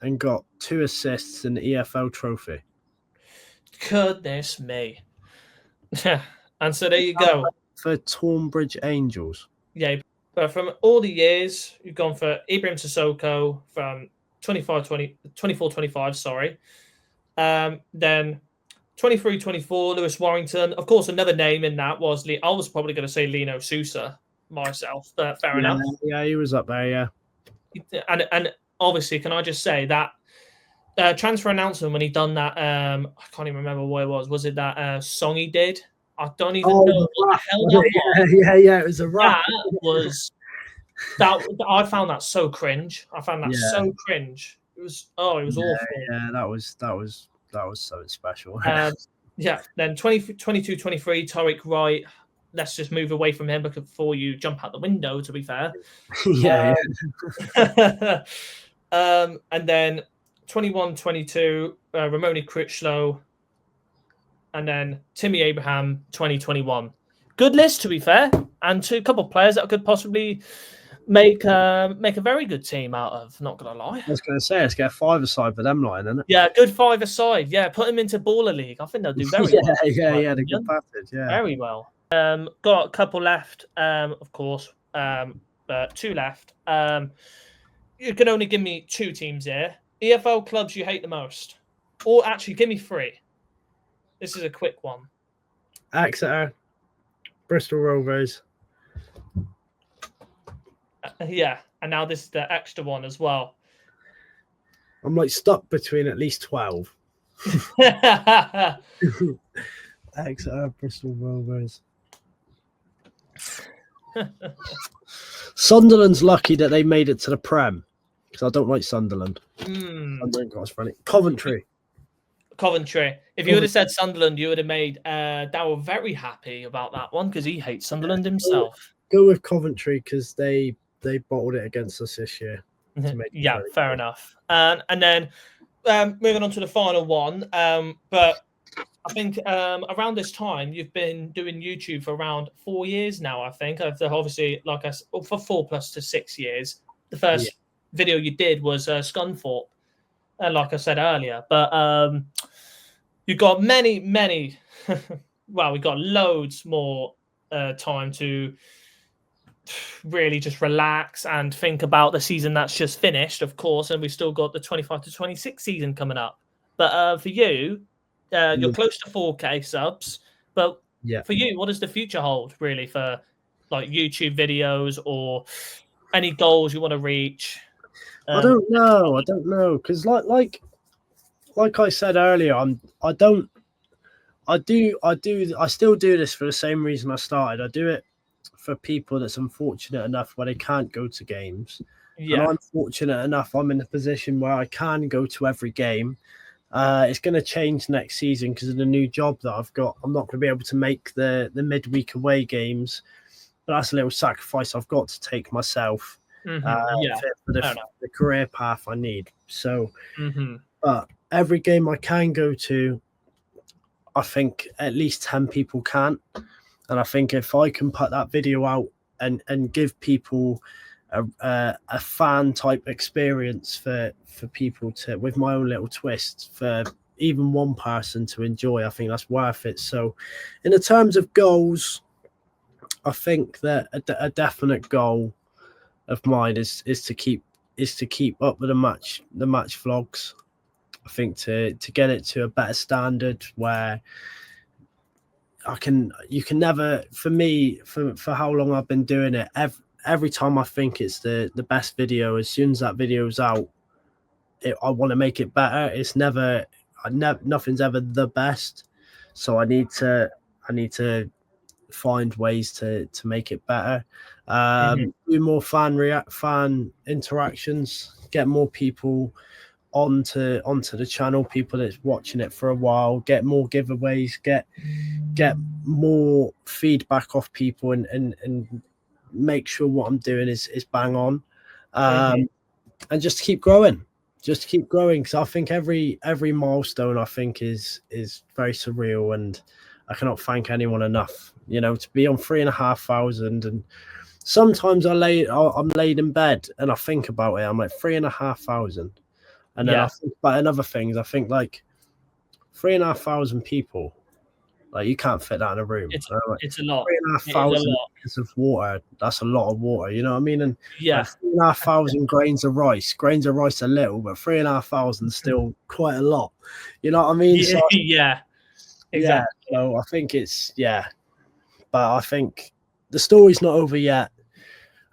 and got 2 assists and the EFL trophy. Goodness me. And so there you go. For Tonbridge Angels. Yeah, but from all the years, you've gone for Ibrahim Sissoko from 24-25, sorry. Then 23-24, Lewis Warrington. Of course, another name in that was I was probably going to say Lino Sousa myself, but fair enough. Yeah, he was up there, yeah. And obviously, can I just say that transfer announcement when he done that, I can't even remember what it was. Was it that song he did? I don't even know what the hell that was. Yeah, it was a rap. That I found that so cringe. I found that so cringe. It was awful. Yeah, that was so special. Yeah, then 22-23, Tariq Wright. Let's just move away from him before you jump out the window, to be fair. Yeah. And then 21-22, Ramoni Critchlow. And then Timmy Abraham, 2021. Good list, to be fair. And a couple of players that could possibly make a very good team out of, not going to lie. I was going to say, let's get a 5-a-side for them line, isn't it? Yeah, good 5-a-side. Yeah, put them into Baller League. I think they'll do very well. Yeah, they're good passage, yeah. Very well. Got a couple left, of course. 2 left. You can only give me 2 teams here. EFL clubs you hate the most. Or actually, give me 3. This is a quick one. Exeter, Bristol Rovers. Yeah, and now this is the extra one as well. I'm like stuck between at least 12. Exeter, Bristol Rovers. Sunderland's lucky that they made it to the Prem because I don't like Sunderland. Sunderland got us funny. Coventry. If you would have said Sunderland, you would have made Darryl very happy about that one because he hates Sunderland himself. Go with Coventry because they bottled it against us this year. Yeah, fair enough. And then moving on to the final one. But I think around this time, you've been doing YouTube for around 4 years now, I think. Obviously, like I said, for 4 plus to 6 years. The first video you did was Scunthorpe, like I said earlier. But you've got many, well, we've got loads more time to really just relax and think about the season that's just finished, of course. And we've still got the 25 to 26 season coming up. But for you, you're close to 4K subs. But for you, what does the future hold, really, for like YouTube videos or any goals you want to reach? I don't know, because like I said earlier, I still do this for the same reason I started. I do it for people that's unfortunate enough where they can't go to games. And I'm fortunate enough, I'm in a position where I can go to every game. It's going to change next season because of the new job that I've got. I'm not going to be able to make the midweek away games, but that's a little sacrifice I've got to take myself for the career path I need. So, but every game I can go to, I think at least 10 people can't. And I think if I can put that video out and give people a fan type experience for people to, with my own little twist, for even one person to enjoy, I think that's worth it. So in the terms of goals, I think that a definite goal of mine is to keep up with the match vlogs. I think to get it to a better standard where you can never, for me, for how long I've been doing it, every time I think it's the best video, as soon as that video's out, I want to make it better. It's nothing's ever the best, so I need to find ways to make it better. Do more fan interactions, get more people onto the channel, people that's watching it for a while, get more giveaways, get more feedback off people, and make sure what I'm doing is bang on, and just keep growing. just keep growing. Because I think every milestone I think is very surreal, and I cannot thank anyone enough. You know, to be on 3,500, and sometimes I'm laid in bed and I think about it. I'm like 3,500, and then I think about other things. I think like 3,500 people. Like you can't fit that in a room. It's a lot. 3,500 liters of water. That's a lot of water. You know what I mean? And Yeah, like 3,500 grains of rice. Grains of rice are little, but 3,500 is still quite a lot. You know what I mean? yeah, So, yeah, exactly. Yeah. So I think it's but I think the story's not over yet,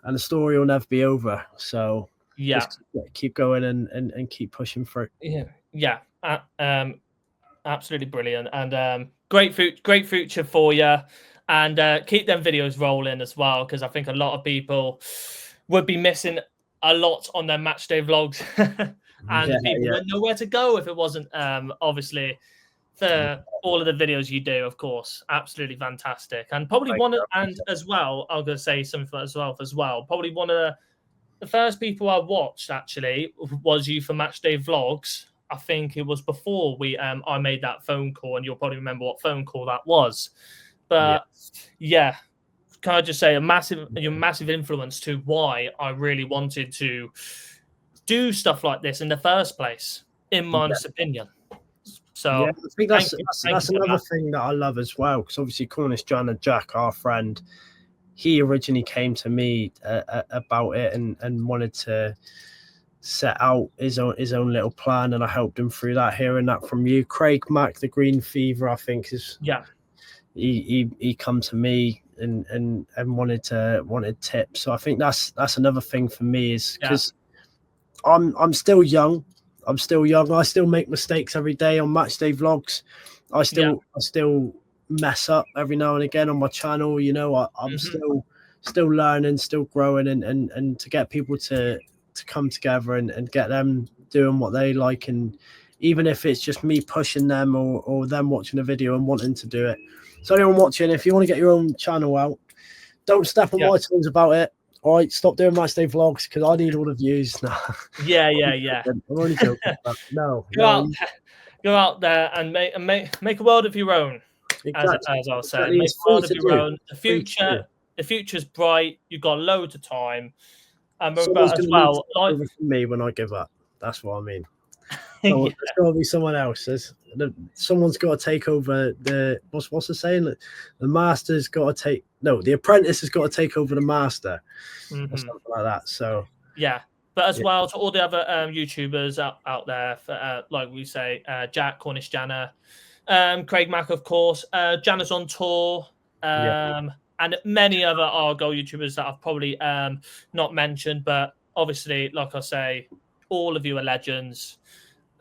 and the story will never be over. So just keep going and keep pushing through. Yeah. Absolutely brilliant, and great future for you, and keep them videos rolling as well, because I think a lot of people would be missing a lot on their Matchday vlogs, and people wouldn't know where to go if it wasn't obviously for all of the videos you do. Of course, absolutely fantastic, and probably as well, I'm going to say something as well. Probably one of the first people I watched actually was you for Matchday Vlogs. I think it was before I made that phone call, and you'll probably remember what phone call that was. But can I just say your massive influence to why I really wanted to do stuff like this in the first place, in my honest opinion. So I think that's another thing that I love as well, because obviously Cornish John and Jack, our friend, he originally came to me about it and wanted to set out his own little plan, and I helped him through that. Hearing that from you, Craig Mack, the Green Fever, I think is he come to me and wanted tips. So I think that's another thing for me, is because I'm still young. I still make mistakes every day on Matchday Vlogs. I still mess up every now and again on my channel. You know, I'm still learning, still growing, and to get people to come together and get them doing what they like, and even if it's just me pushing them or them watching a video and wanting to do it. So anyone watching, if you want to get your own channel out, don't step on my toes about it. All right, stop doing Matchday Vlogs because I need all the views now. I'm only joking. No, go out there and make a world of your own. Exactly. As I was saying, make a world of your own. The future's bright. You've got loads of time. But as well, like me when I give up. That's what I mean. There's got to be someone else. Someone's got to take over the what's the saying? The master's got to take the apprentice has got to take over the master, or something like that. So but as well to all the other YouTubers out there, for, like we say, Jack, Cornish Janner, Craig Mack, of course, Janner's on tour, and many other Argyle YouTubers that I've probably not mentioned, but obviously, like I say, all of you are legends.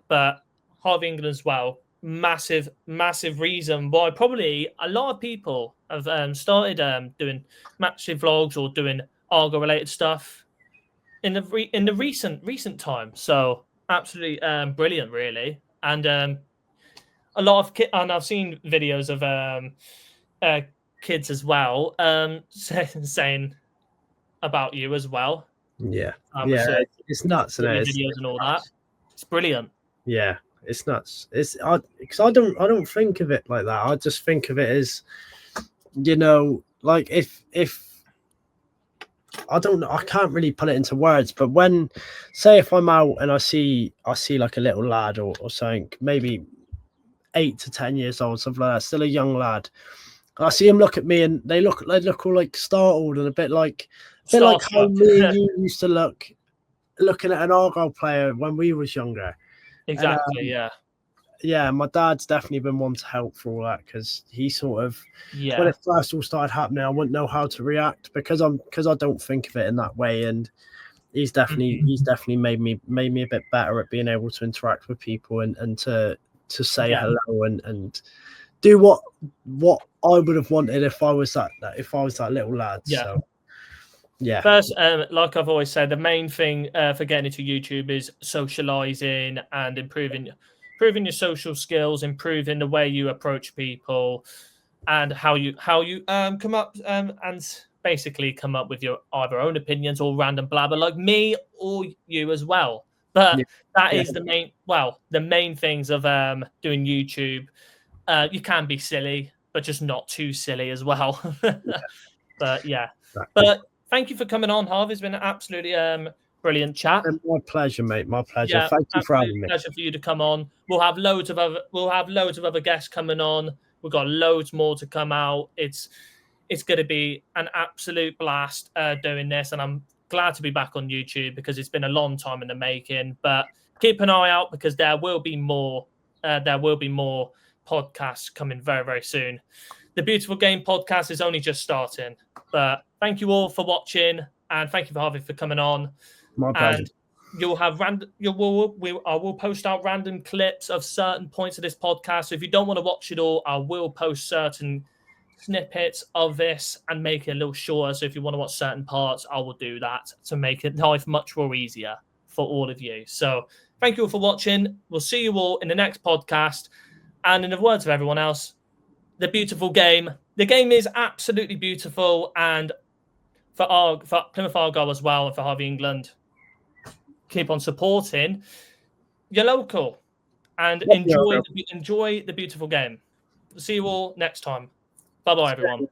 But Harvey England as well, massive reason why probably a lot of people have started doing Matchday Vlogs or doing Argyle related stuff in the recent time. So absolutely brilliant, really. And a lot of and I've seen videos of kids as well saying about you as well. It's nuts, isn't it? Videos and all that. It's brilliant. Yeah, it's nuts. Because I don't think of it like that. I just think of it as, you know, like if I don't know, I can't really put it into words, but when, say, if I'm out and I see like a little lad or something, maybe 8 to 10 years old, something like that, still a young lad, and I see him look at me and they look all like startled and a bit like how me and you used to looking at an Argyle player when we was younger. Exactly. My dad's definitely been one to help for all that, because he sort of when it first all started happening, I wouldn't know how to react because I don't think of it in that way, and he's definitely made me a bit better at being able to interact with people and to say hello and do what I would have wanted if I was that little lad. So first, like I've always said, the main thing for getting into YouTube is socializing and improving your social skills, improving the way you approach people, and how you come up and basically come up with your either own opinions or random blabber like me or you as well. But Yeah. that is the main things of doing YouTube. You can be silly, but just not too silly as well. But yeah, Exactly. but thank you for coming on, Harvey. It's been an absolutely brilliant chat. My pleasure, mate. My pleasure. Yeah, Thank you for absolute having me. pleasure for you to come on. We'll have loads of other guests coming on. We've got loads more to come out. It's going to be an absolute blast doing this, and I'm glad to be back on YouTube because it's been a long time in the making. But keep an eye out because there will be more. There will be more podcasts coming very, very soon. The Beautiful Game podcast is only just starting. But thank you all for watching, and thank you for Harvey for coming on. My pleasure. And you'll have I will post out random clips of certain points of this podcast. So if you don't want to watch it all, I will post certain snippets of this and make it a little shorter. So if you want to watch certain parts, I will do that to make it life much more easier for all of you. So thank you all for watching. We'll see you all in the next podcast. And in the words of everyone else, the beautiful game. The game is absolutely beautiful. And for Plymouth Argyle as well, and for Harvey England, keep on supporting your local and enjoy the beautiful game. See you all next time. Bye-bye, everyone.